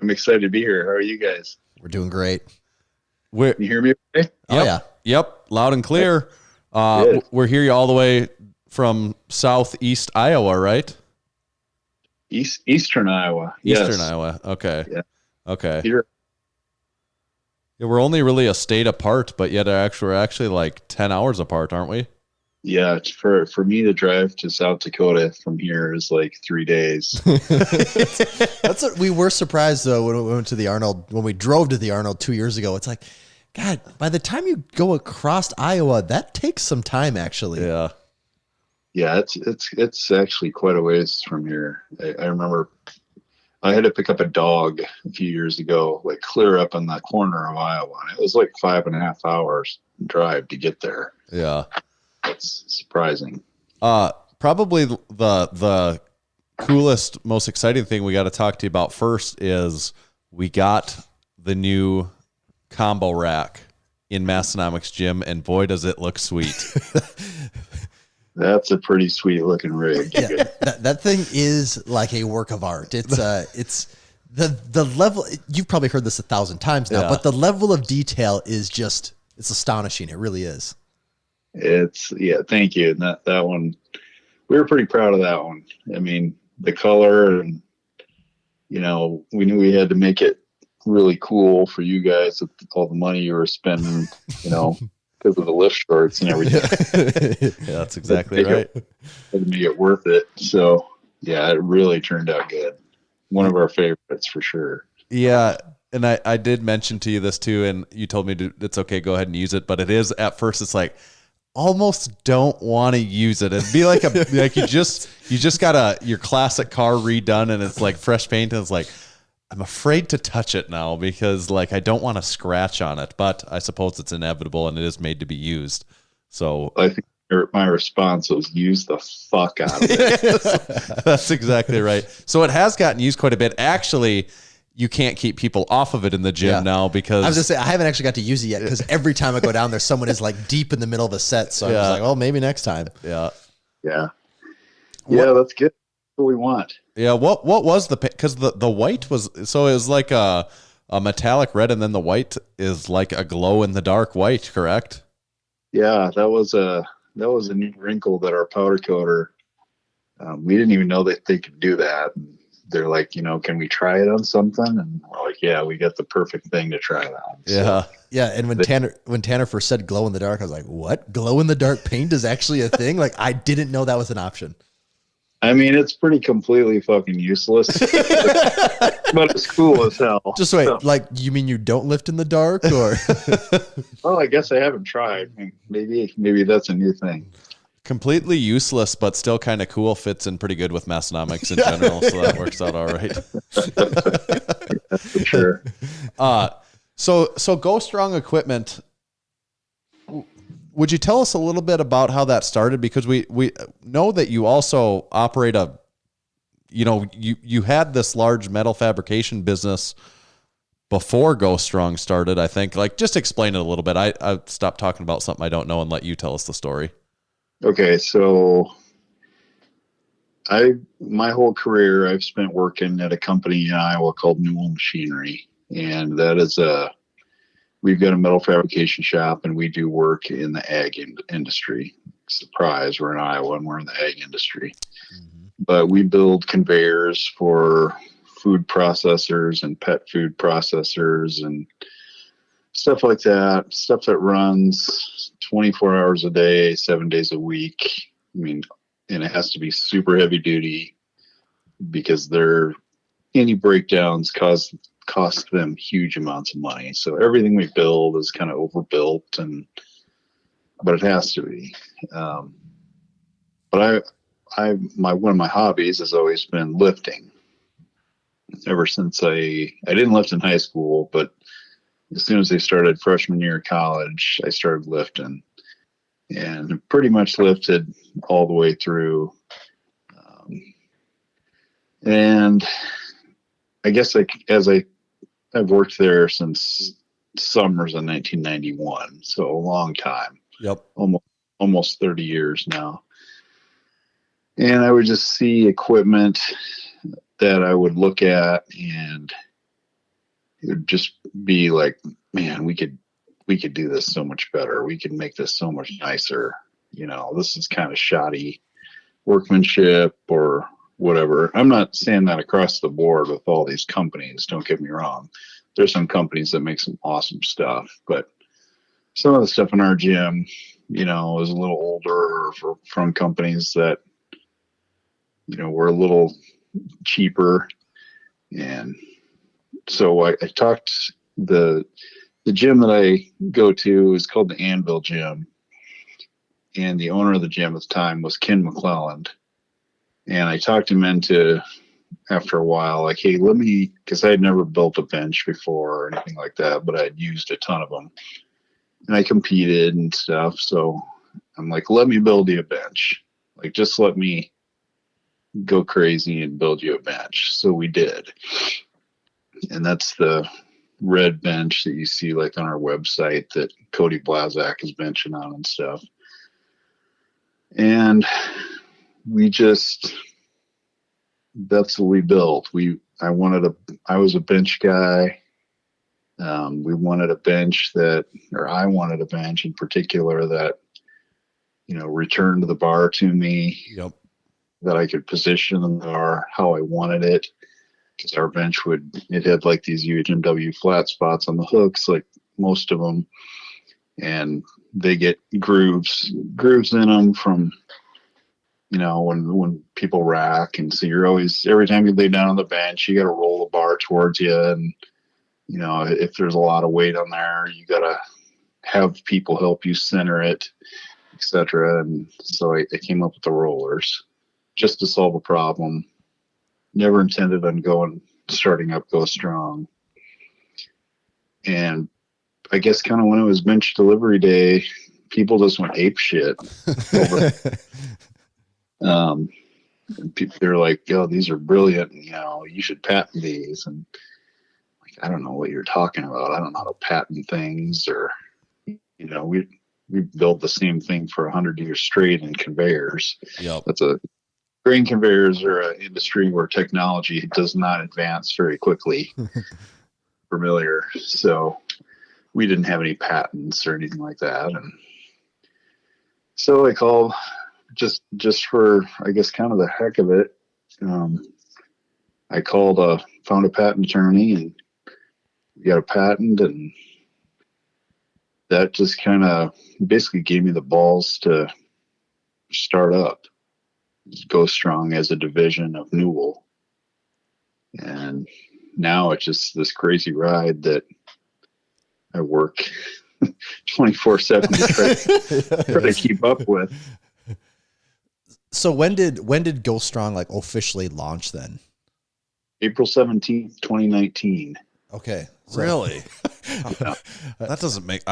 I'm excited to be here. How are you guys? We're doing great. We're, Can you hear me okay? Oh, yeah. Yep, loud and clear. Good. We're here all the way from southeast Iowa, right? Eastern Iowa. Eastern Yes. Iowa. Okay. Yeah. Okay. Here. Yeah, we're only really a state apart, but yet we're actually like 10 hours apart, aren't we? Yeah, it's for me to drive to South Dakota from here is like 3 days. That's what we were surprised though when we went to the Arnold, when we drove to the Arnold 2 years ago. It's like, God, by the time you go across Iowa, that takes some time actually. Yeah. Yeah, it's actually quite a ways from here. I remember I had to pick up a dog a few years ago, like clear up in that corner of Iowa. And it was like 5.5 hours drive to get there. Yeah. That's surprising. Probably the coolest, most exciting thing we got to talk to you about first is we got the new combo rack in Massenomics gym, and boy, does it look sweet. That's a pretty sweet looking rig. Yeah, that thing is like a work of art. It's the level, you've probably heard this 1,000 times now, Yeah. but the level of detail is just, it's astonishing. It really is. Thank you. And that one, we were pretty proud of that one. I mean, the color and, we knew we had to make it really cool for you guys with all the money you were spending, because of the lift shorts and everything. Yeah, that's exactly right. Had to make it worth it. So yeah, it really turned out good. One of our favorites for sure. Yeah. And I did mention to you this too, and you told me it's okay, go ahead and use it. But it is, at first, it's like, almost don't want to use it. It'd be like like you just got your classic car redone and it's like fresh paint, and it's like, I'm afraid to touch it now because like I don't want to scratch on it, but I suppose it's inevitable and it is made to be used. So I think my response was use the fuck out of it. that's exactly right. So it has gotten used quite a bit. Actually, you can't keep people off of it in the gym now because I was just saying, I haven't actually got to use it yet because every time I go down there, someone is like deep in the middle of a set. So I'm just like, well, maybe next time. Yeah. Yeah, that's good. That's what we want. Yeah. What was because the white was, so it was like a metallic red, and then the white is like a glow in the dark white, correct? Yeah, that was a new wrinkle that our powder coater. We didn't even know that they could do that. And they're like, can we try it on something? And we're like, yeah, we got the perfect thing to try it on. So, Yeah. Yeah. And when Tanner first said glow in the dark, I was like, what? Glow in the dark paint is actually a thing? Like, I didn't know that was an option. I mean, it's pretty completely fucking useless, but it's cool as hell. Just wait, So, like, you mean you don't lift in the dark or? well, I guess I haven't tried. Maybe that's a new thing. Completely useless, but still kind of cool. Fits in pretty good with Massenomics in general, so that works out all right. For sure. So Go Strong Equipment. Would you tell us a little bit about how that started? Because we know that you also operate you had this large metal fabrication business before Go Strong started, I think. Like, just explain it a little bit. I stopped talking about something I don't know and let you tell us the story. Okay, so my whole career I've spent working at a company in Iowa called Newell Machinery, and that is we've got a metal fabrication shop, and we do work in the ag industry. Surprise, we're in Iowa and we're in the ag industry. Mm-hmm. But we build conveyors for food processors and pet food processors and stuff like that, stuff that runs 24 hours a day, 7 days a week. I mean, and it has to be super heavy duty because any breakdowns cost them huge amounts of money. So everything we build is kind of overbuilt, but it has to be. But one of my hobbies has always been lifting. Ever since I didn't lift in high school, but as soon as I started freshman year of college, I started lifting, and pretty much lifted all the way through. And I guess I've worked there since summers of 1991, so a long time. Yep. Almost 30 years now. And I would just see equipment that I would look at, and it would just be like, man, we could do this so much better. We could make this so much nicer. This is kind of shoddy workmanship or whatever. I'm not saying that across the board with all these companies. Don't get me wrong. There's some companies that make some awesome stuff, but some of the stuff in our gym, is a little older or from companies that, were a little cheaper. And so I talked, the gym that I go to is called the Anvil Gym, and the owner of the gym at the time was Ken McClelland. And I talked him into, after a while, like, hey, because I had never built a bench before or anything like that, but I'd used a ton of them, and I competed and stuff. So I'm like, let me build you a bench. Like, just let me go crazy and build you a bench. So we did. And that's the red bench that you see like on our website that Cody Blazak is benching on and stuff. And that's what we built. I was a bench guy. We wanted a bench I wanted a bench in particular that, returned to the bar to me. Yep. That I could position the bar how I wanted it. Because our bench it had like these UHMW flat spots on the hooks, like most of them. And they get grooves in them from, when people rack. And so you're always, every time you lay down on the bench, you got to roll the bar towards you. And, if there's a lot of weight on there, you got to have people help you center it, etc. And so I came up with the rollers just to solve a problem. Never intended on starting up Go Strong. And I guess kind of when it was bench delivery day, people just went ape shit over they're like, yo, these are brilliant. You should patent these. And like, I don't know what you're talking about. I don't know how to patent things, or, we build the same thing for 100 years straight in conveyors. Yep. Grain conveyors are an industry where technology does not advance very quickly. Familiar. So we didn't have any patents or anything like that. And so I called just for, I guess, kind of the heck of it. I found a patent attorney, and we got a patent, and that just kind of basically gave me the balls to start up Go Strong as a division of Newell. And now it's just this crazy ride that I work 24/7 to try to keep up with. So when did Go Strong like officially launch then? April 17th, 2019. Okay. Really? That doesn't make,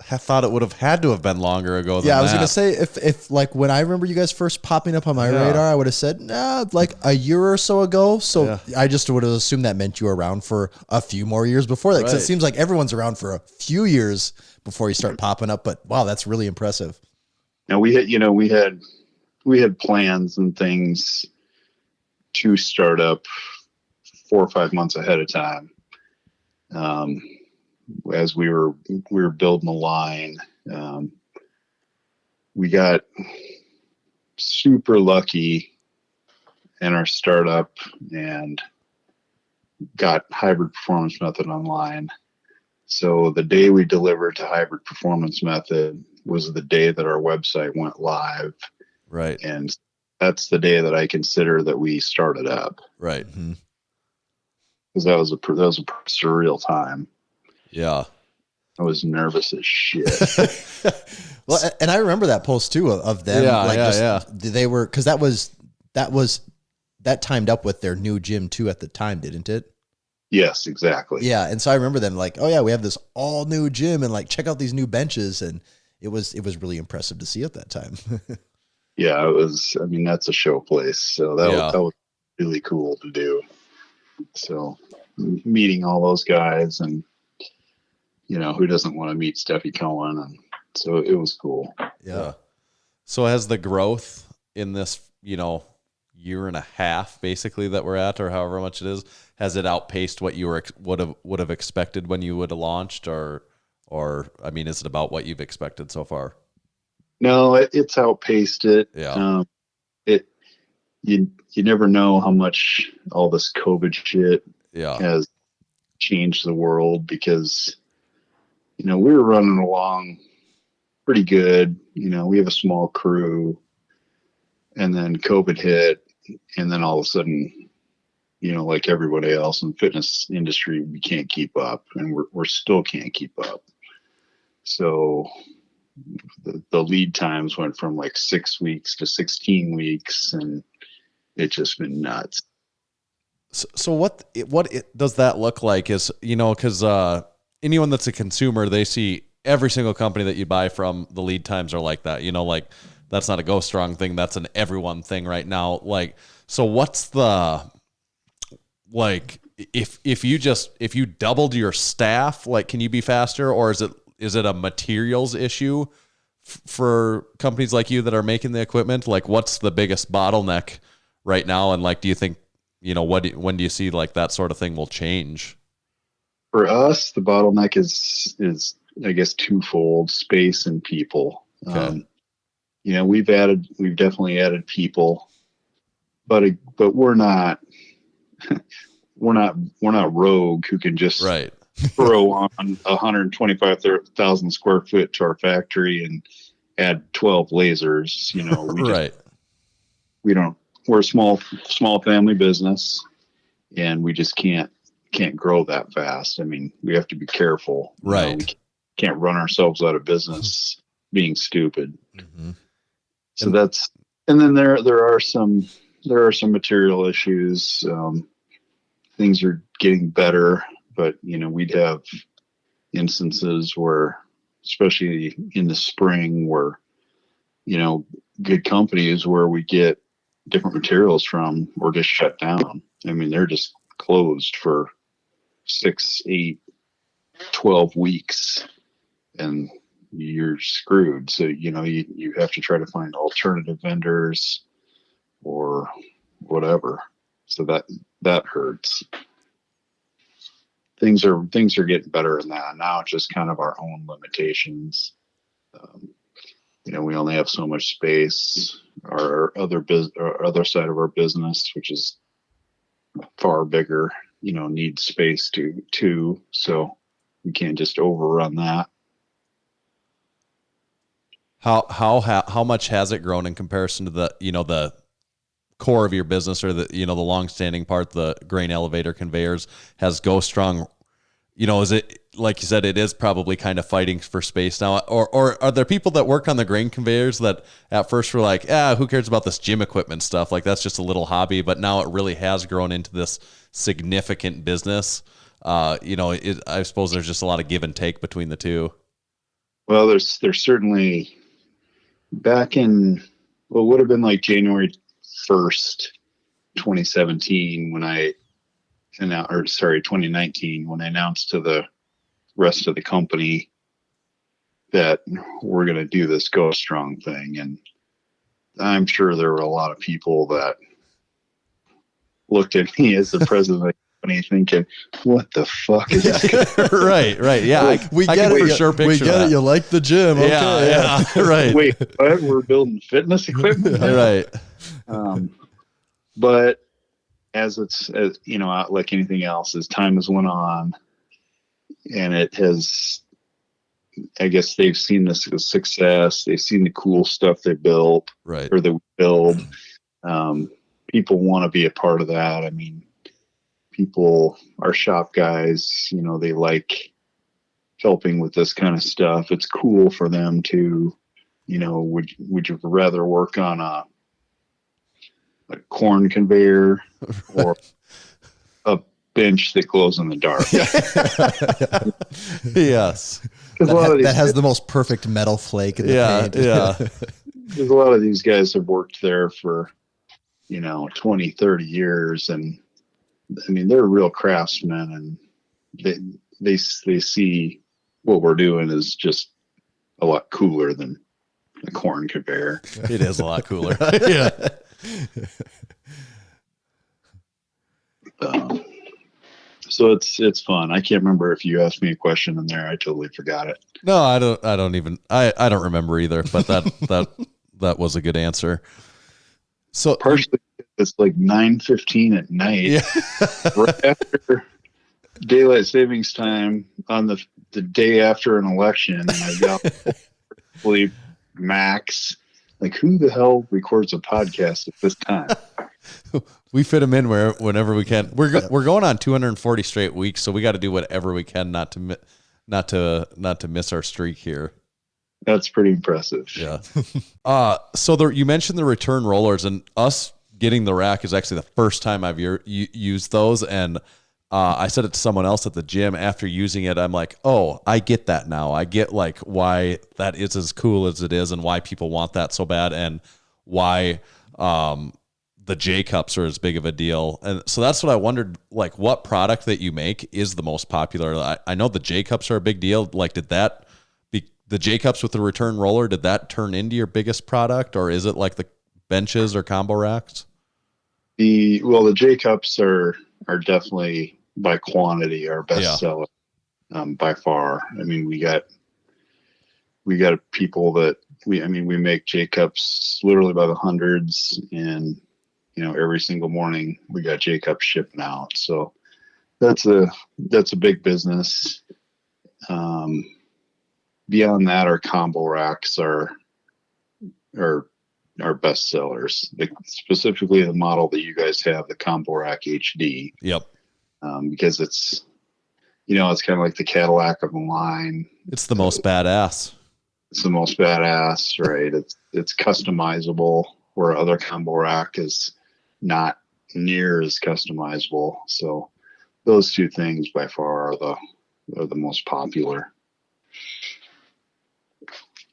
thought it would have had to have been longer ago than Yeah, I was that. gonna say if like when I remember you guys first popping up on my radar, I would have said nah, like a year or so ago. So I just would have assumed that meant you were around for a few more years before that. Because it seems like everyone's around for a few years before you start popping up. But wow, that's really impressive. Now we had plans and things to start up 4 or 5 months ahead of time. As we were building the line, we got super lucky in our startup and got Hybrid Performance Method online. So the day we delivered to Hybrid Performance Method was the day that our website went live. Right. And that's the day that I consider that we started up. Right. Because that was a surreal time. Yeah. I was nervous as shit. Well, and I remember that post too of them. They were, because that timed up with their new gym too at the time, didn't it? Yes, exactly. Yeah, and so I remember them like, oh yeah, we have this all new gym, and like check out these new benches, and it was really impressive to see at that time. Yeah, it was. I mean, that's a show place, so that was really cool to do. So meeting all those guys, and who doesn't want to meet Steffi Cohen, and so it was cool. Yeah. So has the growth in this, year and a half basically that we're at, or however much it is, has it outpaced what you would have expected when you would have launched, or I mean, is it about what you've expected so far? No, it's outpaced it. Yeah. You never know how much all this COVID shit has changed the world, because we were running along pretty good. We have a small crew, and then COVID hit, and then all of a sudden, like everybody else in the fitness industry, we can't keep up, and we're still can't keep up. So the lead times went from like 6 weeks to 16 weeks, and it's just been nuts. So what does that look like? Is because anyone that's a consumer, they see every single company that you buy from, the lead times are like that. Like that's not a Go Strong thing. That's an everyone thing right now. Like, so what's the, like, if you doubled your staff, like, can you be faster, or is it a materials issue for companies like you that are making the equipment? Like, what's the biggest bottleneck right now? And like, do you think, when do you see like that sort of thing will change? For us, the bottleneck is I guess twofold: space and people. Okay. We've definitely added people, but we're not Rogue, who can just throw on 125,000 square foot to our factory and add 12 lasers. We're a small family business, and we just can't grow that fast. I mean, we have to be careful. Right. We can't run ourselves out of business being stupid. Mm-hmm. So and then there are some material issues. Things are getting better, but we'd have instances where, especially in the spring, where good companies where we get different materials from were just shut down. I mean, they're just closed for 6, 8, 12 weeks, and you're screwed. So you have to try to find alternative vendors or whatever. So that hurts. Things are getting better in that. Now it's just kind of our own limitations. We only have so much space. Our other side of our business, which is far bigger, needs space too. So we can't just overrun that. How much has it grown in comparison to the the core of your business, or the the long-standing part, the grain elevator conveyors? Has Go Strong, is it, like you said, it is probably kind of fighting for space now, or are there people that work on the grain conveyors that at first were like, who cares about this gym equipment stuff, like that's just a little hobby, but now it really has grown into this significant business? I suppose there's just a lot of give and take between the two. Well, there's certainly back in, well, it would have been like January 1st, 2017 when I, or sorry, 2019 when I announced to the rest of the company that we're going to do this Go Strong thing. And I'm sure there were a lot of people that looked at me as the president of the company thinking, what the fuck is this? Right. Yeah. We I get can it. for sure We picture get that. it. You like the gym. Okay. Yeah. Right. Wait, what? We're building fitness equipment now? Right. But as like anything else, as time has went on, and it has, I guess they've seen the success, they've seen the cool stuff they built, Right. or that we build. People want to be a part of that. I mean, our shop guys, they like helping with this kind of stuff. It's cool for them to, would you rather work on a corn conveyor or a bench that glows in the dark? Yes. That has the most perfect metal flake in the paint. Yeah. Because a lot of these guys have worked there for 20, 30 years, and I mean they're real craftsmen, and they see what we're doing is just a lot cooler than a corn conveyor. It is a lot cooler. Yeah. So it's fun. I can't remember if you asked me a question in there. I totally forgot it. No, I don't remember either, but that was a good answer. So Partially it's like 9:15 at night, right after daylight savings time on the day after an election, and I've got sleep max. Like, who the hell records a podcast at this time? we fit them in whenever we can. We're going on 240 straight weeks, so we got to do whatever we can not to miss our streak here. That's pretty impressive. Yeah. So you mentioned the return rollers, and us getting the rack is actually the first time I've used those. And I said it to someone else at the gym after using it. I'm like, oh, I get that now. I get like why that is as cool as it is and why people want that so bad and why the J cups are as big of a deal. And so that's what I wondered, like what product that you make is the most popular. I know the J cups are a big deal. Like, did that the J cups with the return roller, did that turn into your biggest product, or is it like the benches or combo racks? The J cups are definitely by quantity our best seller, by far. I mean, we got people that we make J cups literally by the hundreds, and every single morning we got J cups shipping out. So that's a big business. Beyond that, our combo racks are our best sellers. Specifically the model that you guys have, the Combo Rack HD. Yep. Because it's it's kind of like the Cadillac of the line. It's the most badass. It's the most badass, right? It's customizable, where other combo rack is not near as customizable. So those two things by far are the most popular.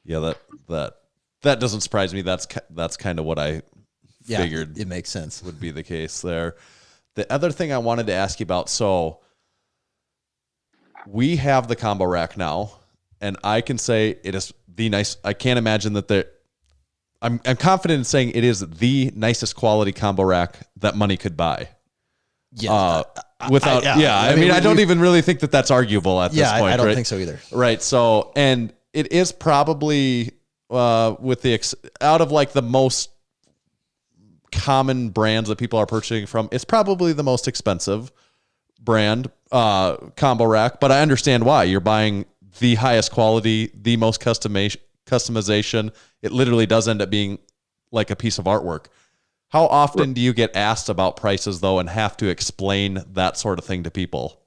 Yeah, that doesn't surprise me. That's kind of what I figured. It makes sense. Would be the case there. The other thing I wanted to ask you about, so we have the combo rack now, and I can say it is the nice. I can't imagine that I'm confident in saying it is the nicest quality combo rack that money could buy. Yeah. I mean, I don't even really think that that's arguable at this point. I don't right? think so either. Right. So, and it is probably out of like the most common brands that people are purchasing from, it's probably the most expensive brand combo rack. But I understand why. You're buying the highest quality, the most customization. It literally does end up being like a piece of artwork. How often do you get asked about prices though, and have to explain that sort of thing to people?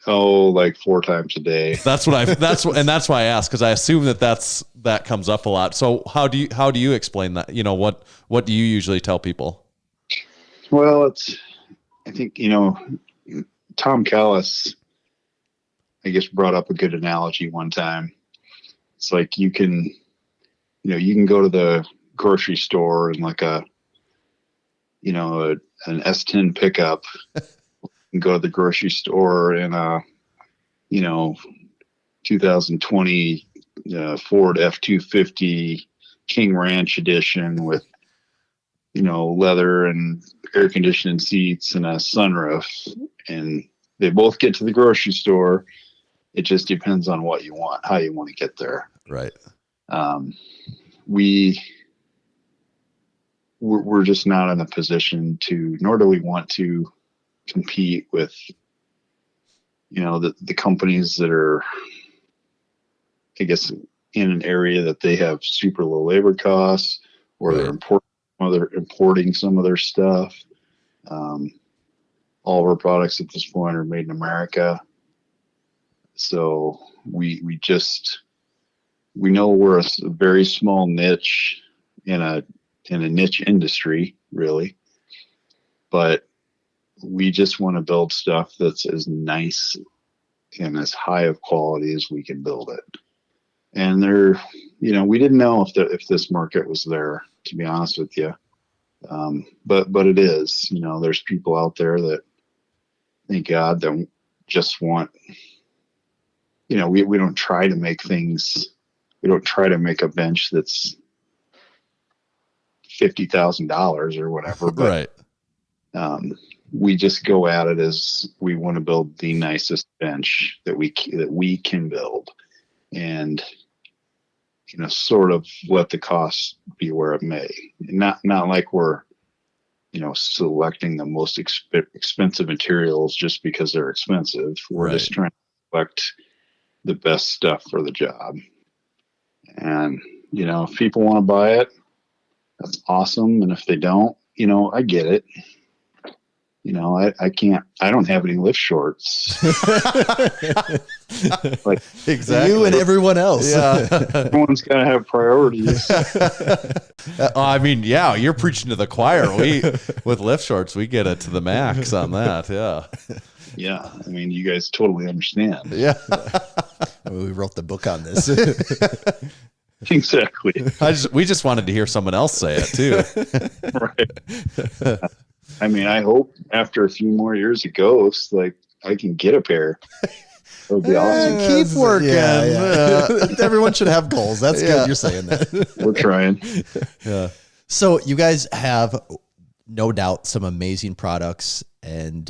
Oh, like 4 times a day. That's why I asked, because I assume that comes up a lot. So how do you explain that? What do you usually tell people? Well, I think Tom Callis, I guess, brought up a good analogy one time. it's like you can go to the grocery store and like an S10 pickup and go to the grocery store in a 2020 Ford F-250 King Ranch edition with leather and air conditioning seats and a sunroof, and they both get to the grocery store. It just depends on what you want, how you want to get there. Right. We're just not in a position to, nor do we want to compete with, the companies that are, I guess, in an area that they have super low labor costs, or Right. they're importing some of their stuff. All of our products at this point are made in America. So we know we're a very small niche in a niche industry, really, but we just want to build stuff that's as nice and as high of quality as we can build it. And we didn't know if this market was there, to be honest with you. But it is. There's people out there that, thank God, that just want, we don't try to make things, we don't try to make a bench that's $50,000 or whatever, but Right. We just go at it as we want to build the nicest bench that we can build, and sort of let the cost be where it may. Not like we're selecting the most expensive materials just because they're expensive. We're just trying to select the best stuff for the job. And if people want to buy it, that's awesome. And if they don't, I get it. I don't have any lift shorts. Like, Exactly. You and everyone else. Yeah. everyone's got to have priorities. I mean, yeah, you're preaching to the choir. With lift shorts, we get it to the max on that. Yeah. Yeah. I mean, you guys totally understand. Yeah. We wrote the book on this. Exactly. We just wanted to hear someone else say it too. Right. I mean, I hope after a few more years of Ghosts, like, I can get a pair. That would be awesome. Keep working. Yeah. Everyone should have goals. That's good. You're saying that. We're trying. Yeah. So you guys have no doubt some amazing products, and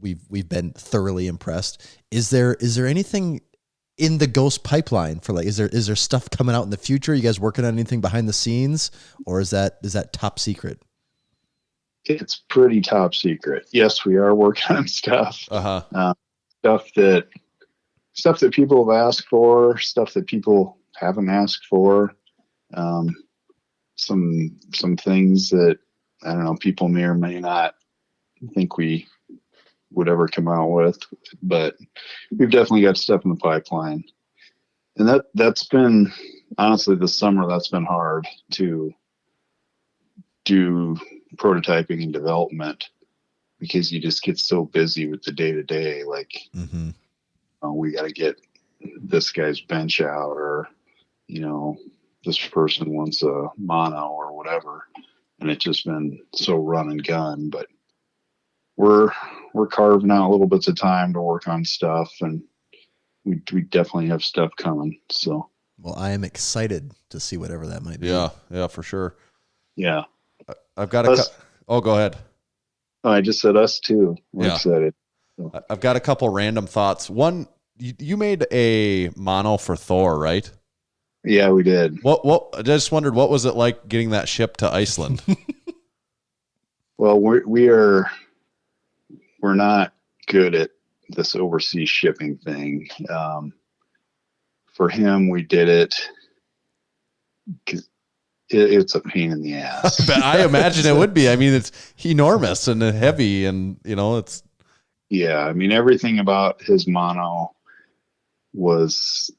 we've been thoroughly impressed. Is there anything in the Ghost pipeline for, like, is there stuff coming out in the future? You guys working on anything behind the scenes, or is that top secret? It's pretty top secret. Yes, we are working on stuff. Uh-huh. Stuff that people have asked for, stuff that people haven't asked for. Some things that, I don't know, people may or may not think we would ever come out with, but we've definitely got stuff in the pipeline. And that's been, honestly, this summer, that's been hard to do prototyping and development, because you just get so busy with the day-to-day, like, we got to get this guy's bench out, or this person wants a mono or whatever, and it's just been so run and gun. But we're carving out little bits of time to work on stuff, and we definitely have stuff coming. So, well, I am excited to see whatever that might be. Yeah, for sure. yeah. I've got go ahead. Oh, I just said us too. We're Yeah. excited. I've got a couple random thoughts. One, you made a mono for Thor, right? Yeah, we did. What? I just wondered, what was it like getting that shipped to Iceland? Well, we're not good at this overseas shipping thing. For him, we did it because it's a pain in the ass. But I imagine it would be. I mean, it's enormous and heavy, and it's. Yeah, I mean, everything about his mono was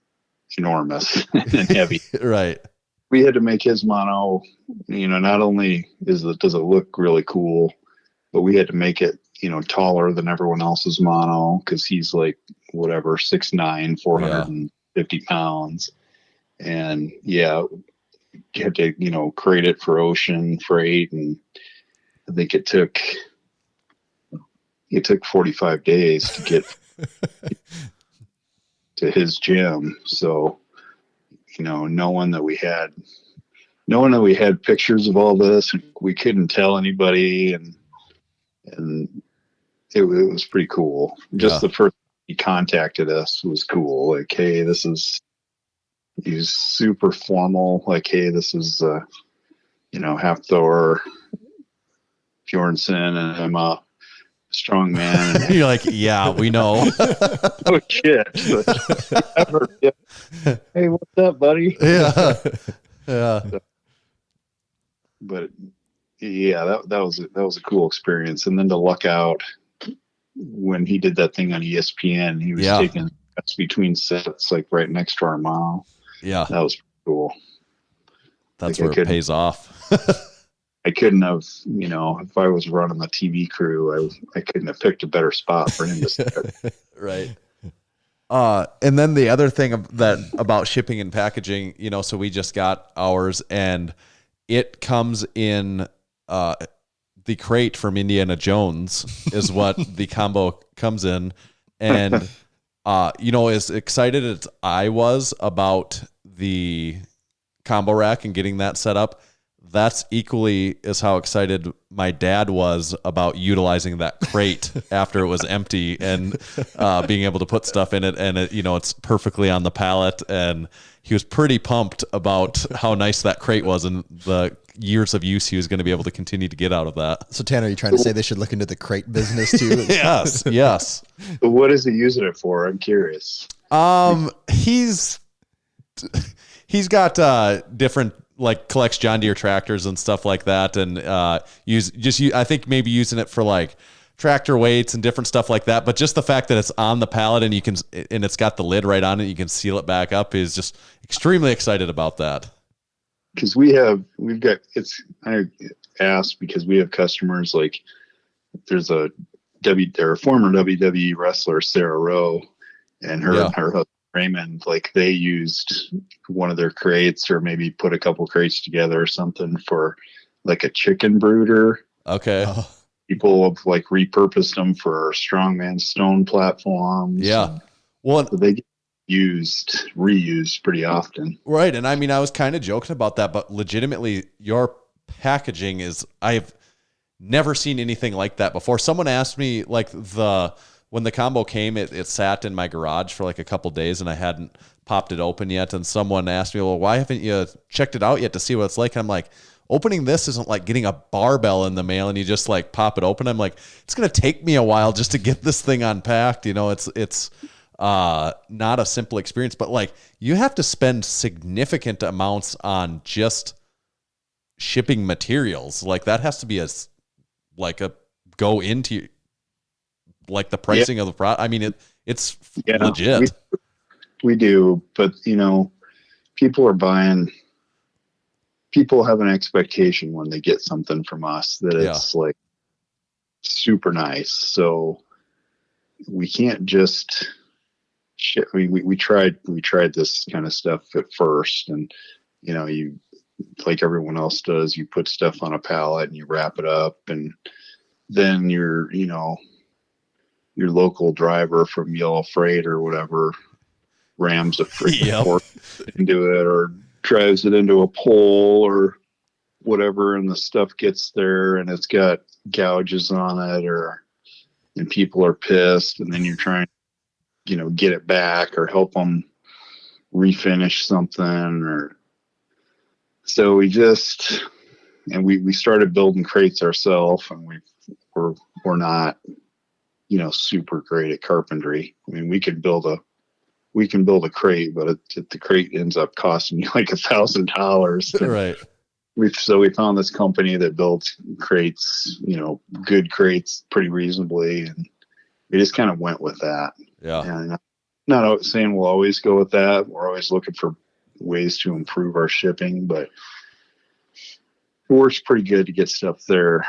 enormous and heavy. Right. We had to make his mono, not only does it look really cool, but we had to make it, taller than everyone else's mono, because he's like, whatever, 6'9", 450 50 pounds. And yeah, you had to, crate it for ocean freight. And I think it took 45 days to get to his gym. So, knowing that we had pictures of all this, we couldn't tell anybody. And it was pretty cool. Just the first he contacted us was cool. Like, hey, he's super formal. Like, hey, this is, Hafthor Bjornsson, and I'm a strong man. You're like, yeah, we know. Oh shit! Hey, what's up, buddy? Yeah. But yeah, that was a cool experience. And then to luck out when he did that thing on ESPN, he was taking us between sets, like right next to our mom. Yeah, that was cool. That's where it pays off. I couldn't have, if I was running the TV crew, I couldn't have picked a better spot for him to sit. Right. And then the other thing about shipping and packaging, so we just got ours, and it comes in the crate from Indiana Jones is what the combo comes in. And, as excited as I was about the combo rack and getting that set up, that's equally as how excited my dad was about utilizing that crate after it was empty and being able to put stuff in it. And it's perfectly on the pallet. And he was pretty pumped about how nice that crate was and the years of use he was going to be able to continue to get out of that. So Tanner, are you trying to say they should look into the crate business too? Yes. But what is he using it for? I'm curious. He's got different, like, collects John Deere tractors and stuff like that, and I think maybe using it for like tractor weights and different stuff like that. But just the fact that it's on the pallet and it's got the lid right on it, you can seal it back up, is just extremely excited about that. Because I asked because we have customers, like there's a former WWE wrestler, Sarah Rowe, and her husband Raymond, like they used one of their crates or maybe put a couple crates together or something for like a chicken brooder. Okay. People have like repurposed them for strongman stone platforms. Yeah. Well, so they get reused pretty often. Right. And I mean, I was kind of joking about that, but legitimately your packaging I've never seen anything like that before. Someone asked me, like, when the combo came, it sat in my garage for like a couple days and I hadn't popped it open yet. And someone asked me, well, why haven't you checked it out yet to see what it's like? And I'm like, opening this isn't like getting a barbell in the mail and you just like pop it open. I'm like, it's going to take me a while just to get this thing unpacked. It's not a simple experience, but like you have to spend significant amounts on just shipping materials. Like that has to be go into like the pricing of the product. I mean, it's legit. We do, but people have an expectation when they get something from us that it's like super nice. So we can't just ship. We tried this kind of stuff at first, and you, like everyone else does, you put stuff on a pallet and you wrap it up, and then your local driver from Yellow Freight or whatever rams a freaking fork into it or drives it into a pole or whatever, and the stuff gets there and it's got gouges on it, and people are pissed, and then you're trying to get it back or help them refinish something. Or so we started building crates ourselves, and we're not super great at carpentry. I mean, we can build a crate, but the crate ends up costing you like $1,000. Right. We found this company that builds crates, good crates pretty reasonably. And we just kind of went with that. Yeah. And I'm not saying we'll always go with that. We're always looking for ways to improve our shipping, but it works pretty good to get stuff there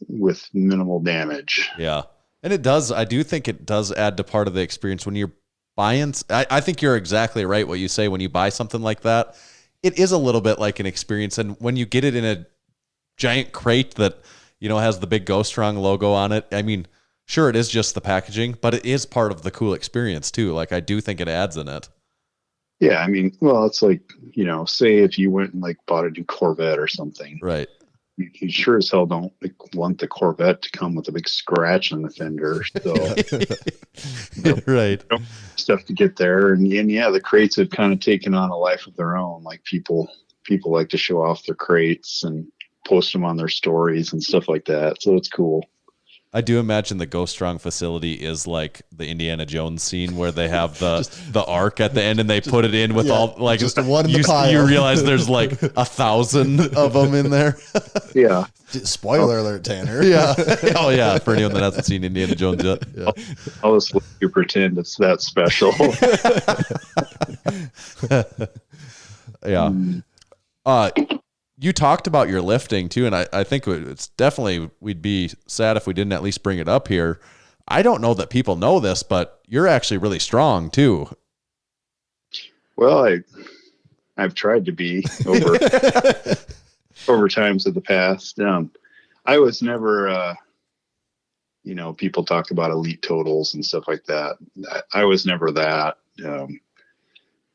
with minimal damage. Yeah. And it does. I do think it does add to part of the experience when you're I think you're exactly right. What you say when you buy something like that, it is a little bit like an experience. And when you get it in a giant crate that, has the big Go Strong logo on it, I mean, sure, it is just the packaging, but it is part of the cool experience too. Like, I do think it adds in it. Yeah, I mean, well, it's like, say if you went and like bought a new Corvette or something, Right. you sure as hell don't want the Corvette to come with a big scratch on the fender. So Right. stuff to get there, and yeah, the crates have kind of taken on a life of their own. Like people like to show off their crates and post them on their stories and stuff like that. So it's cool. I do imagine the Go Strong facility is like the Indiana Jones scene where they have the arc at the end and they put it in with all like just one in the pile. You realize there's like 1,000 of them in there. Yeah. Spoiler alert, Tanner. Yeah. Oh yeah. For anyone that hasn't seen Indiana Jones yet. Yeah. I'll just let you pretend it's that special. Yeah. You talked about your lifting too, and I think it's definitely, we'd be sad if we didn't at least bring it up here. I don't know that people know this, but you're actually really strong too. Well, I've tried to be over times of the past. I was never, people talk about elite totals and stuff like that. I was never that.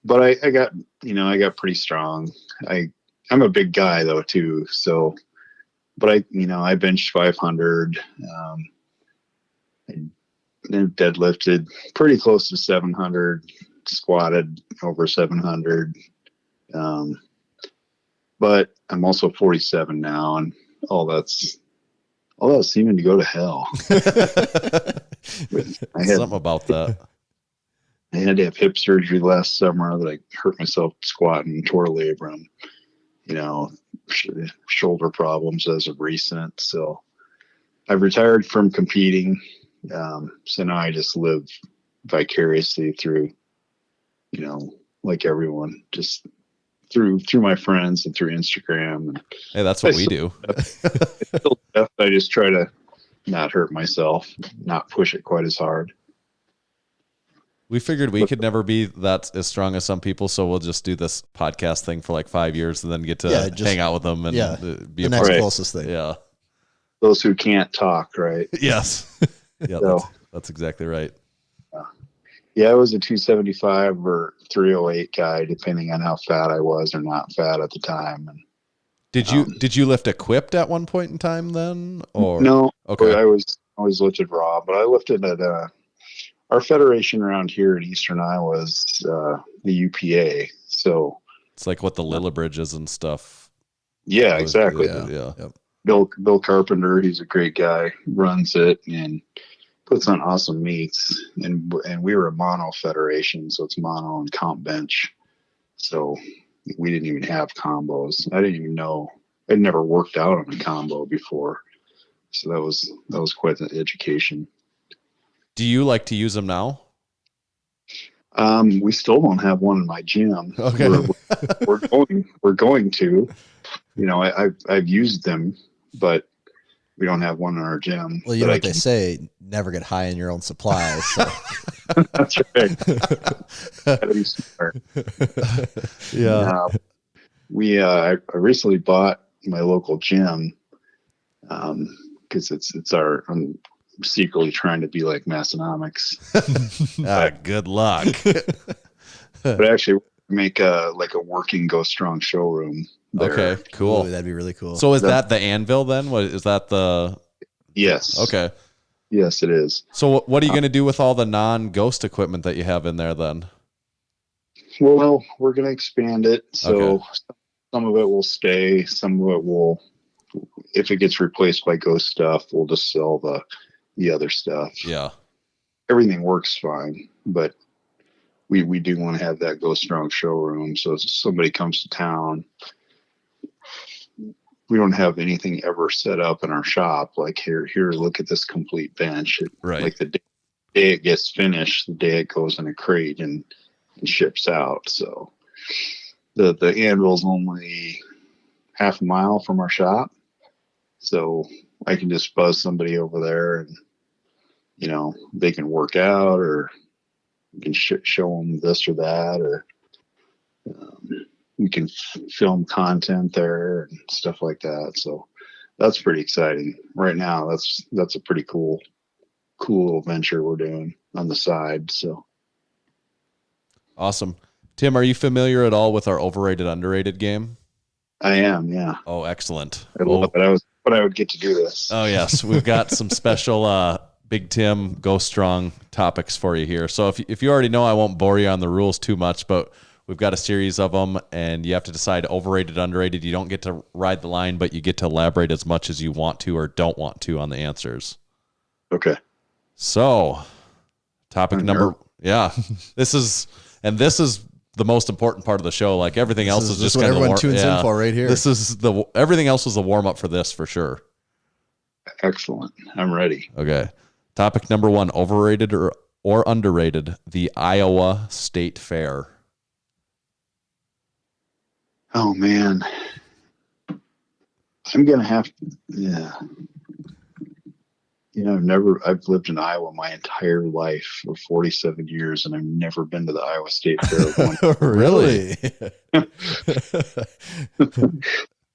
But I got pretty strong. I'm a big guy though too. So, but I benched 500, and deadlifted pretty close to 700, squatted over 700. But I'm also 47 now, and all that's seeming to go to hell. Something about that. I had to have hip surgery last summer that I hurt myself squatting, tore labrum. Shoulder problems as of recent. So I've retired from competing. So now I just live vicariously through, like everyone, just through my friends and through Instagram. And hey, that's what we do. I just try to not hurt myself, not push it quite as hard. We figured we could never be that as strong as some people, so we'll just do this podcast thing for like 5 years and then get to hang out with them and be the a next part. closest thing. Yeah. Those who can't talk, right? Yes. Yeah, So, that's exactly right. Yeah, I was a 275 or 308 guy, depending on how fat I was or not fat at the time. And did you lift equipped at one point in time then, or no? Okay. I always lifted raw, but I lifted at our federation around here in Eastern Iowa is the UPA. So it's like what the Lillibridge is and stuff. Yeah, exactly. Yeah. Yep. Bill Carpenter, he's a great guy, runs it and puts on awesome meets. And we were a mono federation, so it's mono and comp bench. So we didn't even have combos. I didn't even know. I'd never worked out on a combo before. So that was quite an education. Do you like to use them now? We still don't have one in my gym. Okay. We're going to. I've used them, but we don't have one in our gym. Well, you know what they say, never get high in your own supply. So. That's right. Gotta be smart. Yeah. I recently bought my local gym because I'm secretly trying to be like Massenomics. Good luck. But actually make a working Go Strong showroom there. Okay, cool. Ooh, that'd be really cool. So is that the anvil then? What is that the? Yes. Okay. Yes, it is. So what are you going to do with all the non-ghost equipment that you have in there then? Well, we're going to expand it. So Okay. some of it will stay. Some of it will, if it gets replaced by ghost stuff, we'll just sell the other stuff. Yeah. Everything works fine, but we do want to have that Go Strong showroom. So if somebody comes to town, we don't have anything ever set up in our shop. Like here, look at this complete bench. Right. Like the day it gets finished, the day it goes in a crate and ships out. So the anvil's only half a mile from our shop. So I can just buzz somebody over there and, they can work out or, we can show them this or that, or we can film content there and stuff like that. So that's pretty exciting right now. That's a pretty cool little venture we're doing on the side. So Awesome. Tim, are you familiar at all with our overrated, underrated game? I am, yeah. Oh, excellent. I love it. I would get to do this. Oh, yes. We've got some special Big Tim Go Strong topics for you here. So if you already know, I won't bore you on the rules too much, but we've got a series of them, and you have to decide overrated, underrated. You don't get to ride the line, but you get to elaborate as much as you want to or don't want to on the answers. Okay. So, topic number, this is the most important part of the show. Like everything else is just what kind of everyone tunes in for right here. This is everything else is a warm up for this for sure. Excellent. I'm ready. Okay. Topic number 1, overrated or underrated, the Iowa State Fair. Oh man. I'm going to have to, I've lived in Iowa my entire life for 47 years, and I've never been to the Iowa State Fair. Really?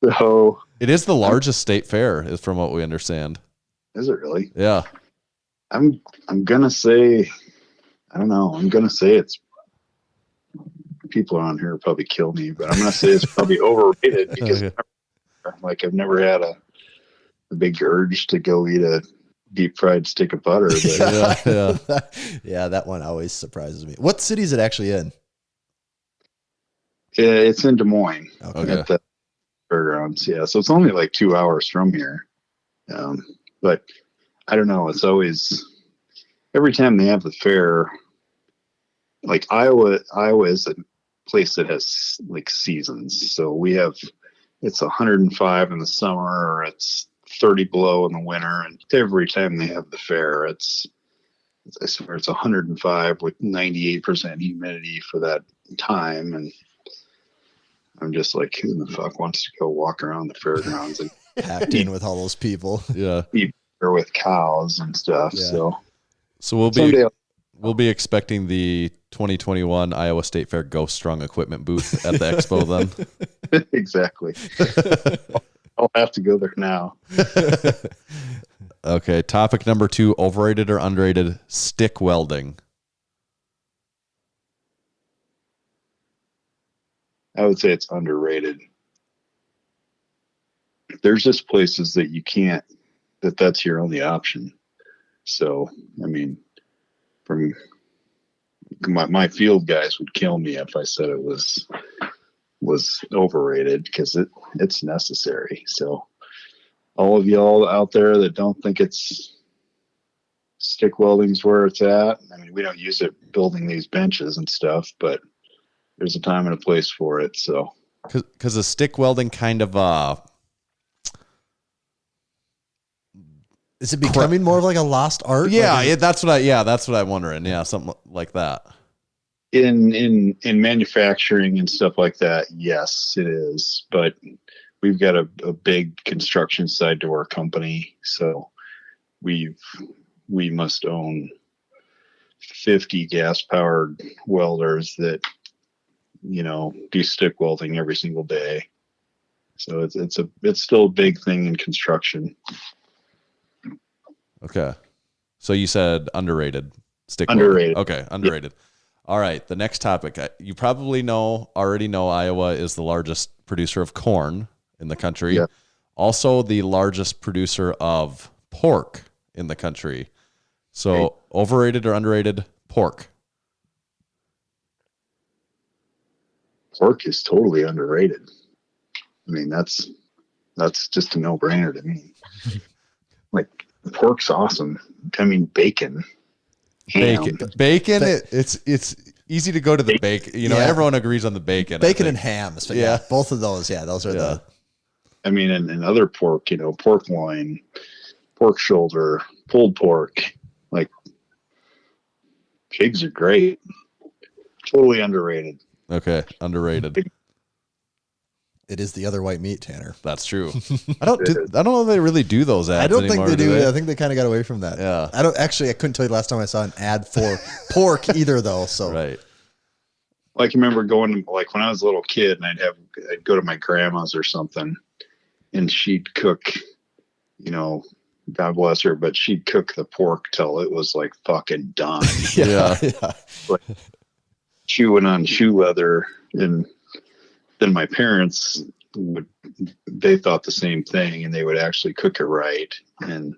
So it is the largest state fair, is from what we understand. Is it really? Yeah. I'm going to say, I don't know. I'm going to say it's, people on here will probably kill me, but I'm going to say it's probably overrated because I've never had a big urge to go eat a deep fried stick of butter. But yeah, that one always surprises me. What city is it actually in? It's in Des Moines. Okay. At the fairgrounds. Yeah, so it's only like 2 hours from here. But I don't know. It's always, every time they have the fair, like Iowa is a place that has like seasons. So we have, it's 105 in the summer, or it's 30 below in the winter, and every time they have the fair, I swear it's 105 with 98% humidity for that time, and I'm just like, who the fuck wants to go walk around the fairgrounds and packed in with all those people? Yeah, eat beer with cows and stuff. Yeah. So we'll be expecting the 2021 Iowa State Fair Go Strong equipment booth at the expo then. Exactly. I'll have to go there now. Okay, topic number 2, overrated or underrated, stick welding. I would say it's underrated. There's just places that you can't, that's your only option. So, I mean, from my field guys would kill me if I said it was overrated, because it's necessary. So all of y'all out there that don't think it's stick welding's where it's at, I mean, we don't use it building these benches and stuff, but there's a time and a place for it. So because the stick welding kind of is it becoming more of like a lost art? That's what I'm wondering. Yeah, something like that. In manufacturing and stuff like that, yes, it is. But we've got a big construction side to our company, so we must own 50 gas powered welders that do stick welding every single day. So it's still a big thing in construction. Okay, so you said underrated stick underrated. Welding. Okay, underrated. Yeah. All right, the next topic. You probably already know Iowa is the largest producer of corn in the country. Yeah. Also the largest producer of pork in the country. So overrated or underrated pork? Pork is totally underrated. I mean, that's just a no-brainer to me. Like, pork's awesome. I mean, bacon. Bacon. It's easy to go to the bacon. Everyone agrees on the bacon. Bacon and ham. Yeah, both of those. Yeah, those are the. I mean, and other pork. Pork loin, pork shoulder, pulled pork. Like, pigs are great. Totally underrated. Okay, underrated. It is the other white meat, Tanner. That's true. I don't know if they really do those ads. I don't anymore, think they do. they? I think they kind of got away from that. Yeah. I couldn't tell you the last time I saw an ad for pork either, though. So Right. Like, I remember going, like, when I was a little kid, and I'd go to my grandma's or something, and she'd cook, you know, God bless her, but she'd cook the pork till it was like fucking done. Yeah. Like, chewing on shoe leather. And then my parents they thought the same thing, and they would actually cook it right. And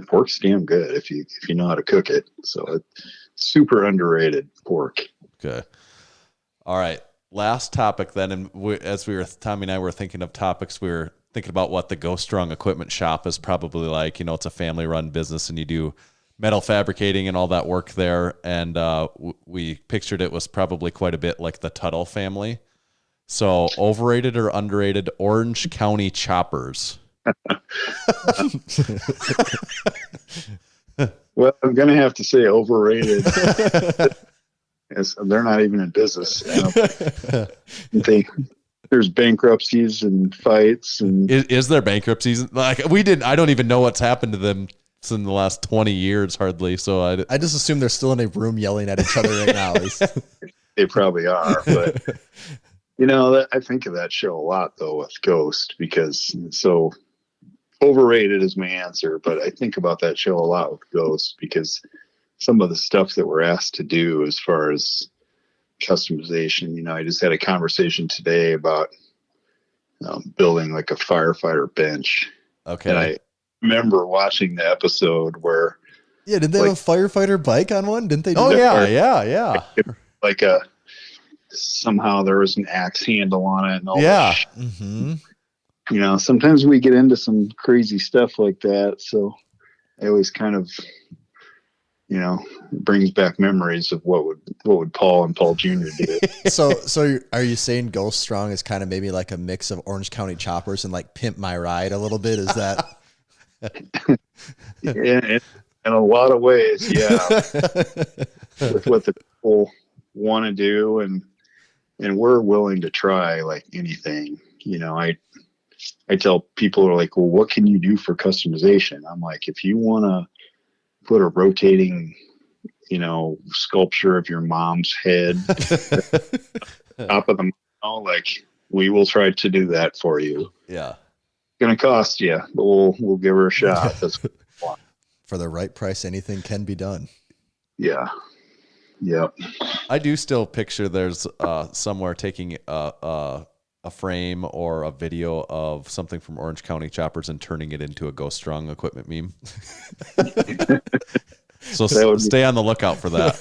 pork's damn good if you know how to cook it. So it's super underrated pork. Okay. All right. Last topic then. And Tommy and I were thinking of topics, we were thinking about what the Go Strong Equipment Shop is probably like. You know, it's a family run business and you do metal fabricating and all that work there. And we pictured it was probably quite a bit like the Tuttle family. So overrated or underrated Orange County choppers? Well, I'm going to have to say overrated. They're not even in business. There's bankruptcies and fights. And Is there bankruptcies? Like I don't even know what's happened to them in the last 20 years, hardly. So I just assume they're still in a room yelling at each other right now. They probably are, but you know, I think of that show a lot though with Ghost, because so overrated is my answer, but I think about that show a lot with Ghost because some of the stuff that we're asked to do as far as customization, you know, I just had a conversation today about building like a firefighter bench. Okay. And I remember watching the episode where did they have a firefighter bike on one? Didn't they? Yeah. Like somehow there was an axe handle on it and all Yeah. Mm-hmm. You know, sometimes we get into some crazy stuff like that. So I always kind of, you know, brings back memories of what would Paul and Paul Jr. do. So are you saying Go Strong is kind of maybe like a mix of Orange County choppers and like Pimp My Ride a little bit? Is that? Yeah, in a lot of ways, yeah. With what the people want to do, and we're willing to try like anything. You know, I tell people are like, well, what can you do for customization? I'm like, if you want to put a rotating, you know, sculpture of your mom's head top of the mall, like we will try to do that for you. Yeah. It's gonna cost you, but we'll give her a shot. That's what we want. For the right price, anything can be done. Yeah. Yep. I do still picture there's somewhere taking a frame or a video of something from Orange County Choppers and turning it into a Go Strong Equipment meme. So stay on the lookout for that.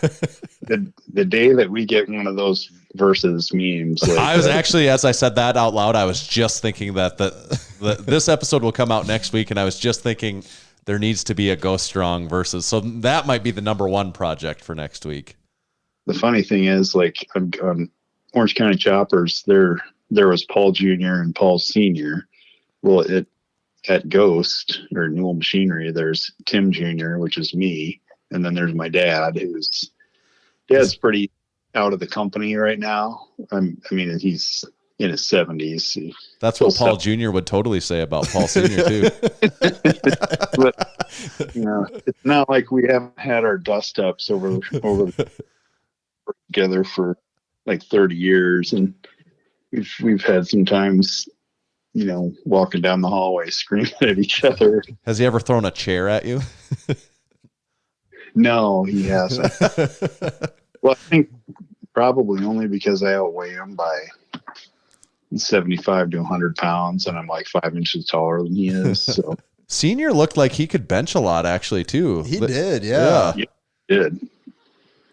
The day that we get one of those versus memes, like, I was actually, as I said that out loud, I was just thinking that this episode will come out next week, and I was just thinking there needs to be a Go Strong versus. So that might be the number one project for next week. the funny thing is, like on Orange County Choppers, there was Paul Jr. and Paul Sr. Well, at Ghost or Newell Machinery, there's Tim Jr., which is me, and then there's my dad, dad's pretty out of the company right now. I mean, he's in his 70s. That's what Paul Jr. would totally say about Paul Sr. too. But it's not like we haven't had our dust ups over together for like 30 years, and we've had some times, walking down the hallway screaming at each other. Has he ever thrown a chair at you? No, he hasn't. Well, I think probably only because I outweigh him by 75 to 100 pounds, and I'm like 5 inches taller than he is. So Senior looked like he could bench a lot, actually, too. He did, yeah. he did.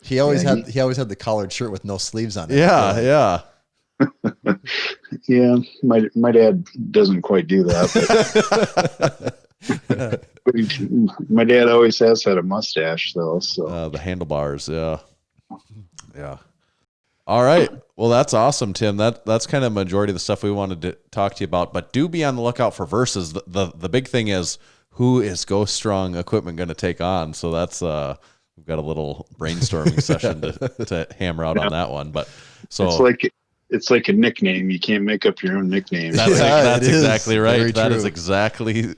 He always had the collared shirt with no sleeves on it. Yeah. Yeah, my dad doesn't quite do that. But my dad always has had a mustache, though. So the handlebars, yeah. All right. Well, that's awesome, Tim. That's kind of majority of the stuff we wanted to talk to you about. But do be on the lookout for verses. The big thing is, who is Go Strong Equipment going to take on? So that's we've got a little brainstorming session to hammer out on that one. But so it's it's like a nickname. You can't make up your own nickname. That's it is. exactly right. Very That is true. exactly.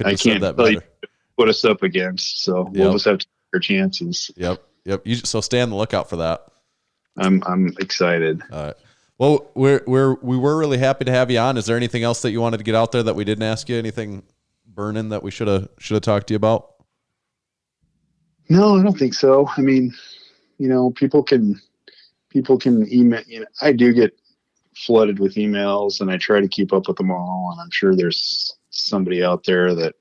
I can't that tell you better. what us up against. So we'll just have to take our chances. Yep. So stay on the lookout for that. I'm excited. All right. Well, we were really happy to have you on. Is there anything else that you wanted to get out there that we didn't ask you? Anything burning that we should have talked to you about? No, I don't think so. I mean, people can email. I do get flooded with emails, and I try to keep up with them all. And I'm sure there's somebody out there that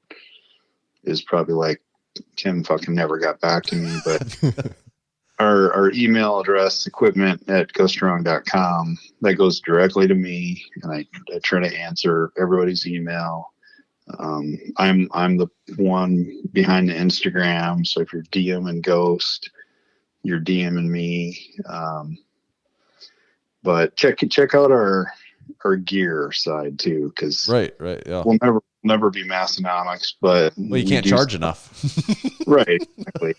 is probably like, Tim fucking never got back to me. But our email address, equipment@gostrong.com, that goes directly to me, and I try to answer everybody's email. I'm the one behind the Instagram, so if you're DMing Ghost, you're DMing me. But check out our gear side too, because Right. Yeah. we'll never be Massenomics, but Well, you can't charge enough. Right, exactly.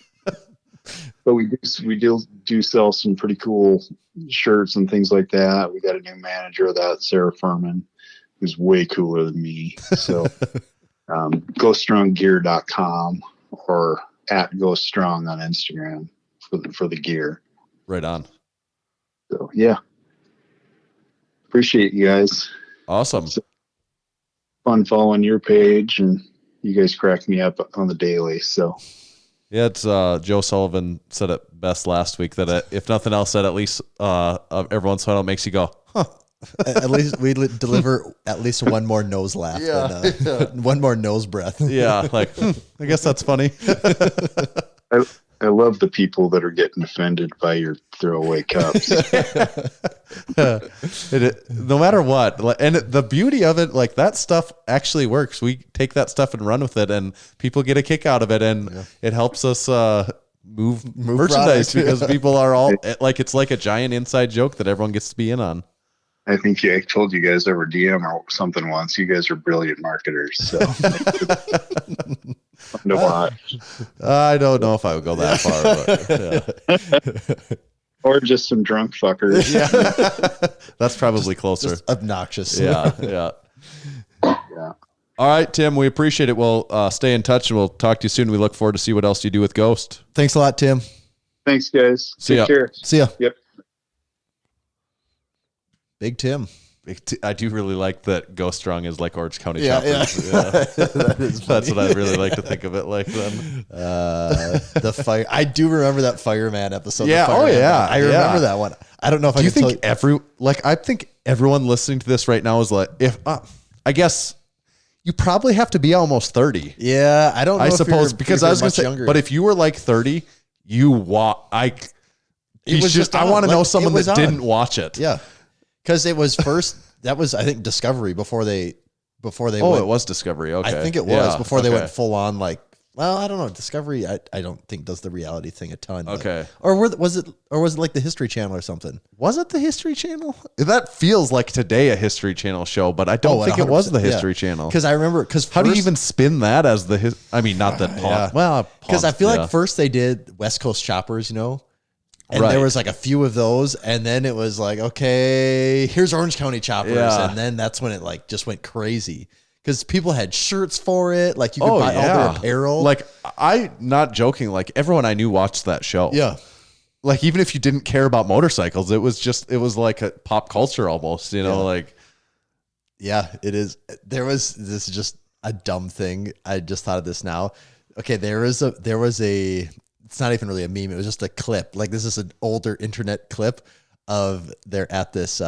But we do sell some pretty cool shirts and things like that. We got a new manager of that, Sarah Furman, who's way cooler than me. So GoStrongGear.com or @GoStrong on Instagram for the gear. Right on. So yeah. Appreciate you guys. Awesome. It's fun following your page, and you guys crack me up on the daily. So Yeah, it's Joe Sullivan said it best last week that if nothing else, that at least every once in a while it makes you go, huh. At least we deliver at least one more nose laugh. One more nose breath. Yeah, like I guess that's funny. I love the people that are getting offended by your throwaway cups. No matter what, and the beauty of it, like that stuff actually works. We take that stuff and run with it, and people get a kick out of it, and it helps us move merchandise because people are all like, it's like a giant inside joke that everyone gets to be in on. I think I told you guys over DM or something once. You guys are brilliant marketers. So fun to watch. I don't know if I would go that far, but yeah. Or just some drunk fuckers. Yeah. That's probably closer. Just obnoxious. Yeah. Yeah. All right, Tim, we appreciate it. We'll stay in touch, and we'll talk to you soon. We look forward to see what else you do with Ghost. Thanks a lot, Tim. Thanks, guys. See ya. Take care. See ya. Yep. Big Tim. I do really like that Ghost Strong is like Orange County Yeah, Choppers. yeah. That is funny. That's what I really like to think of it like then. The fire. I do remember that fireman episode. Yeah, the fireman oh, yeah, one. I remember yeah. that one. I don't know if I Do you can think tell you. I think everyone listening to this right now is like, I guess you probably have to be almost 30. Yeah, I don't know. I if suppose you're, because if I you're was going much to say, younger. but if you were like 30, you want, I want to know someone that didn't watch it. Yeah, because it was first. That was, I think, Discovery before they. Oh, went, it was Discovery. Okay, I think it was before they okay. went full on. Like, well, I don't know. Discovery, I don't think does the reality thing a ton. Okay, was it like the History Channel or something? Was it the History Channel? That feels like today a History Channel show, but I don't think it was the 100%, History yeah. Channel. Because I remember, how do you even spin that as the? I mean, not that. Yeah. Well, because I feel like first they did West Coast Choppers, and Right. there was like a few of those, and then it was like, okay, here's Orange County Choppers, Yeah. and then that's when it like just went crazy because people had shirts for it, like you could buy all their apparel. Like I, not joking, like everyone I knew watched that show. Yeah, Like even if you didn't care about motorcycles, it was like a pop culture almost, like. Yeah, it is. This is just a dumb thing. I just thought of this now. Okay, there was a. It's not even really a meme. It was just a clip. Like this is an older internet clip of they're at this.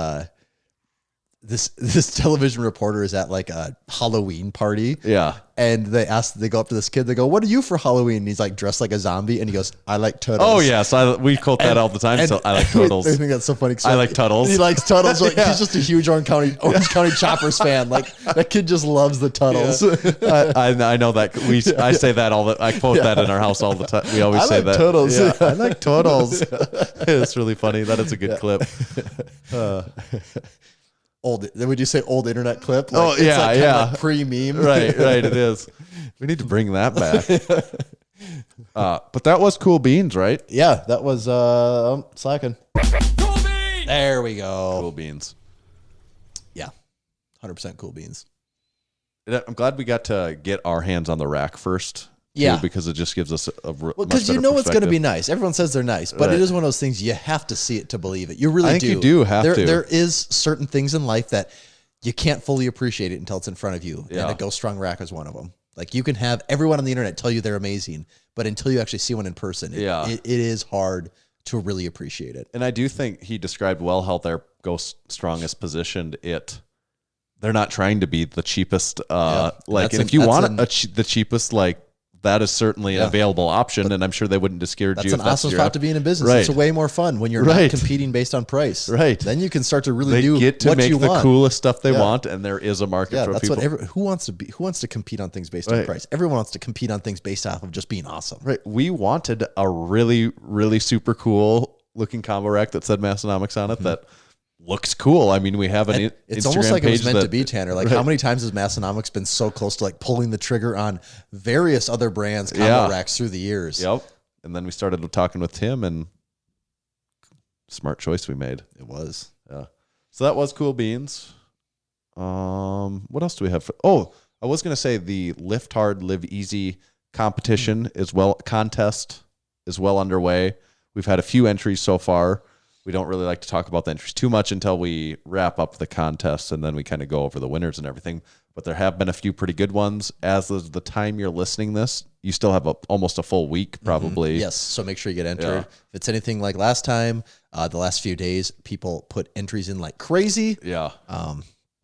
This television reporter is at like a Halloween party. Yeah. And they go up to this kid. They go, "What are you for Halloween?" And he's like dressed like a zombie. And he goes, "I like turtles." Oh yes, we quote that all the time. So I like turtles. I think that's so funny. I like Tuddles. He likes Tuddles. Like, he's just a huge Orange County Choppers fan. Like that kid just loves the Tuddles. I know that I say that I quote that in our house all the time. We always I say like that. Tuddles. Yeah, I like turtles. It's really funny. That is a good clip. Would you say old internet clip? Oh, it's yeah, like kinda yeah. like pre-meme. Right. It is. We need to bring that back. But that was Cool Beans, right? Yeah, that was slacking. Cool beans! There we go. Cool beans. Yeah, 100% cool beans. I'm glad we got to get our hands on the rack first. Yeah. Too, because it just gives us well, because you know it's going to be nice. Everyone says they're nice, but Right. it is one of those things you have to see it to believe it. You really I think do. you do have to. There is certain things in life that you can't fully appreciate it until it's in front of you. Yeah. And a Go Strong rack is one of them. Like you can have everyone on the internet tell you they're amazing, but until you actually see one in person, it is hard to really appreciate it. And I do think he described well how their Go Strong is positioned. They're not trying to be the cheapest. And if you want the cheapest, like that is certainly an available option, and I'm sure they wouldn't discourage you. That's an awesome spot to be in a business. Right. It's way more fun when you're not competing based on price. Right. Then you can start to really They get to what make you the want. coolest stuff they want, and there is a market for that's people. who wants to compete on things based on price? Everyone wants to compete on things based off of just being awesome. Right. We wanted a really, really super cool looking combo rack that said Massenomics on it that looks cool. I mean, we have an it's Instagram almost like it was page meant to be, Tanner. Like how many times has Massenomics been so close to like pulling the trigger on various other brands combo racks through the years? Yep. And then we started talking with Tim, and smart choice we made. It was. Yeah. So that was cool beans. What else do we have? I was going to say the Lift Hard, Live Easy competition contest is well underway. We've had a few entries so far. We don't really like to talk about the entries too much until we wrap up the contest, and then we kind of go over the winners and everything. But there have been a few pretty good ones. As of the time you're listening this, you still have almost a full week probably. Yes, so make sure you get entered. If it's anything like last time, the last few days, people put entries in like crazy. Yeah.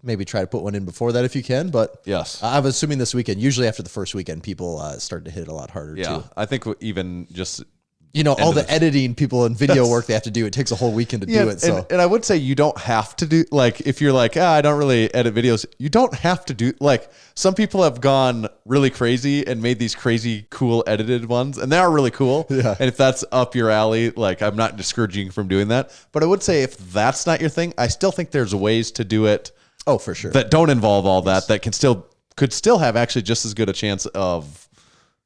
Maybe try to put one in before that if you can. But yes, I'm assuming this weekend, usually after the first weekend, people start to hit it a lot harder too. I think even just... all the editing people and video work they have to do. It takes a whole weekend to do it. So, and I would say you don't have to do, like, if you're like, I don't really edit videos, you don't have to do, like, some people have gone really crazy and made these crazy cool edited ones, and they are really cool. Yeah. And if that's up your alley, like, I'm not discouraging you from doing that. But I would say if that's not your thing, I still think there's ways to do it. Oh, for sure. That don't involve all that could still have actually just as good a chance of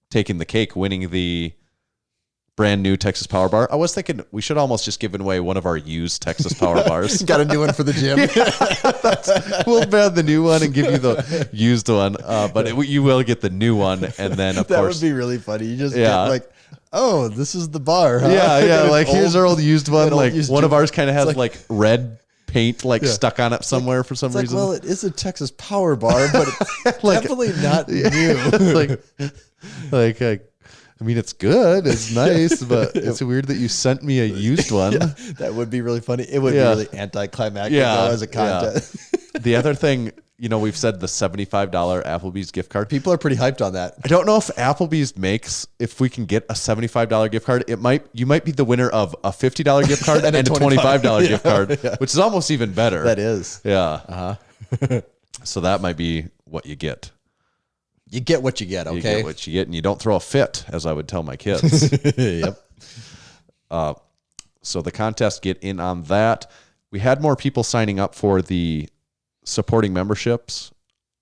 taking the cake, winning the brand new Texas Power Bar. I was thinking we should almost just give away one of our used Texas Power Bars. Got a new one for the gym. We'll buy the new one and give you the used one, but you will get the new one, and then of that course would be really funny. You just get like, oh, this is the bar. Huh? Yeah, like here's our old used one. Like used one of gym. ours kind of has like red paint stuck on it somewhere for some It's like, reason. well, it is a Texas Power Bar, but it's definitely not new. I mean, it's good. It's nice, but it's weird that you sent me a used one. That would be really funny. It would be really anticlimactic though, as a contest. The other thing, we've said the $75 Applebee's gift card. People are pretty hyped on that. I don't know if Applebee's if we can get a $75 gift card, you might be the winner of a $50 gift card and a $25 gift card, which is almost even better. That is. Yeah. So that might be what you get. You get what you get, okay? You get what you get, and you don't throw a fit, as I would tell my kids. Yep. So the contest, get in on that. We had more people signing up for the supporting memberships,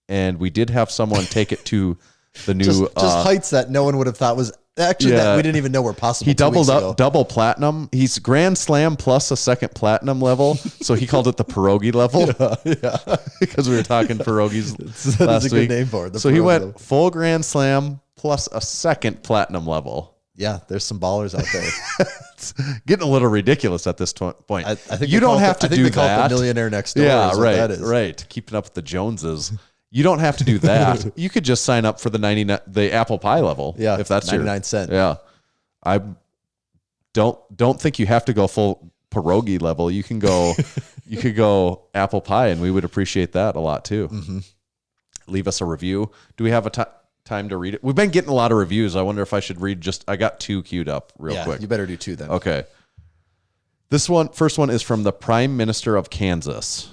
and we did have someone take it to the new... just heights that no one would have thought was... Actually, that we didn't even know were possible. He doubled up, double platinum. He's Grand Slam plus a second platinum level. So he called it the pierogi level. Because we were talking pierogies last That's a good week. name for it. So he went full Grand Slam plus a second platinum level. Yeah, there's some ballers out there. It's getting a little ridiculous at this point. I think you don't have to do they call it that. the millionaire next door. Yeah, is what right, that is. right. Keeping up with the Joneses. You don't have to do that. You could just sign up for the apple pie level. Yeah, if that's 99 cents. Yeah, I don't think you have to go full pierogi level. You can go, you could go apple pie, and we would appreciate that a lot too. Mm-hmm. Leave us a review. Do we have a time to read it? We've been getting a lot of reviews. I wonder if I should read I got 2 queued up real quick. You better do 2 then. Okay. First one is from the Prime Minister of Kansas.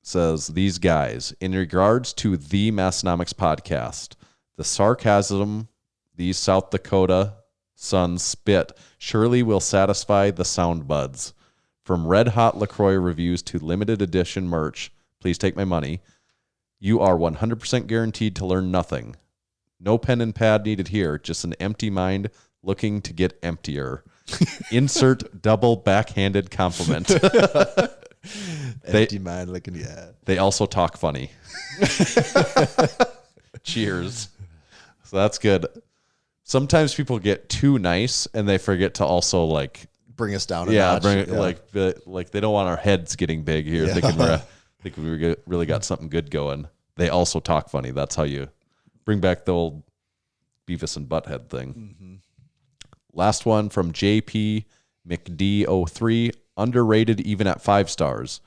Says, these guys, in regards to the Massenomics podcast, the sarcasm these South Dakota sons spit surely will satisfy the sound buds. From red hot LaCroix reviews to limited edition merch, please take my money. You are 100% guaranteed to learn nothing. No pen and pad needed here, just an empty mind looking to get emptier. Insert double backhanded compliment. Empty mind looking, yeah. They also talk funny. Cheers. So that's good. Sometimes people get too nice and they forget to also like bring us down a notch. Like they don't want our heads getting big here. Yeah. Think we really got something good going. They also talk funny. That's how you bring back the old Beavis and Butthead thing. Mm-hmm. Last one from JP McD03, underrated even at 5 stars.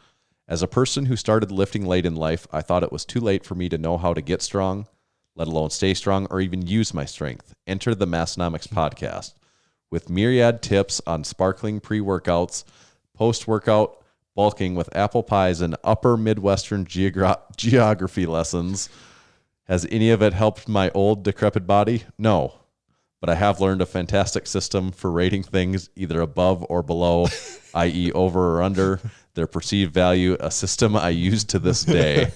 As a person who started lifting late in life, I thought it was too late for me to know how to get strong, let alone stay strong or even use my strength. Enter the Massenomics podcast with myriad tips on sparkling pre-workouts, post-workout, bulking with apple pies and upper Midwestern geography lessons. Has any of it helped my old decrepit body? No. But I have learned a fantastic system for rating things either above or below, i.e. over or under their perceived value, a system I use to this day.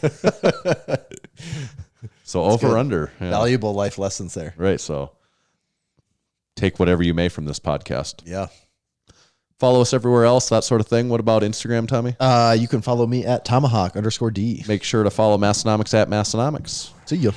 So that's over, good. Under. Yeah. Valuable life lessons there. Right, so take whatever you may from this podcast. Yeah. Follow us everywhere else, that sort of thing. What about Instagram, Tommy? You can follow me at Tomahawk_D. Make sure to follow Massenomics at Massenomics. See ya.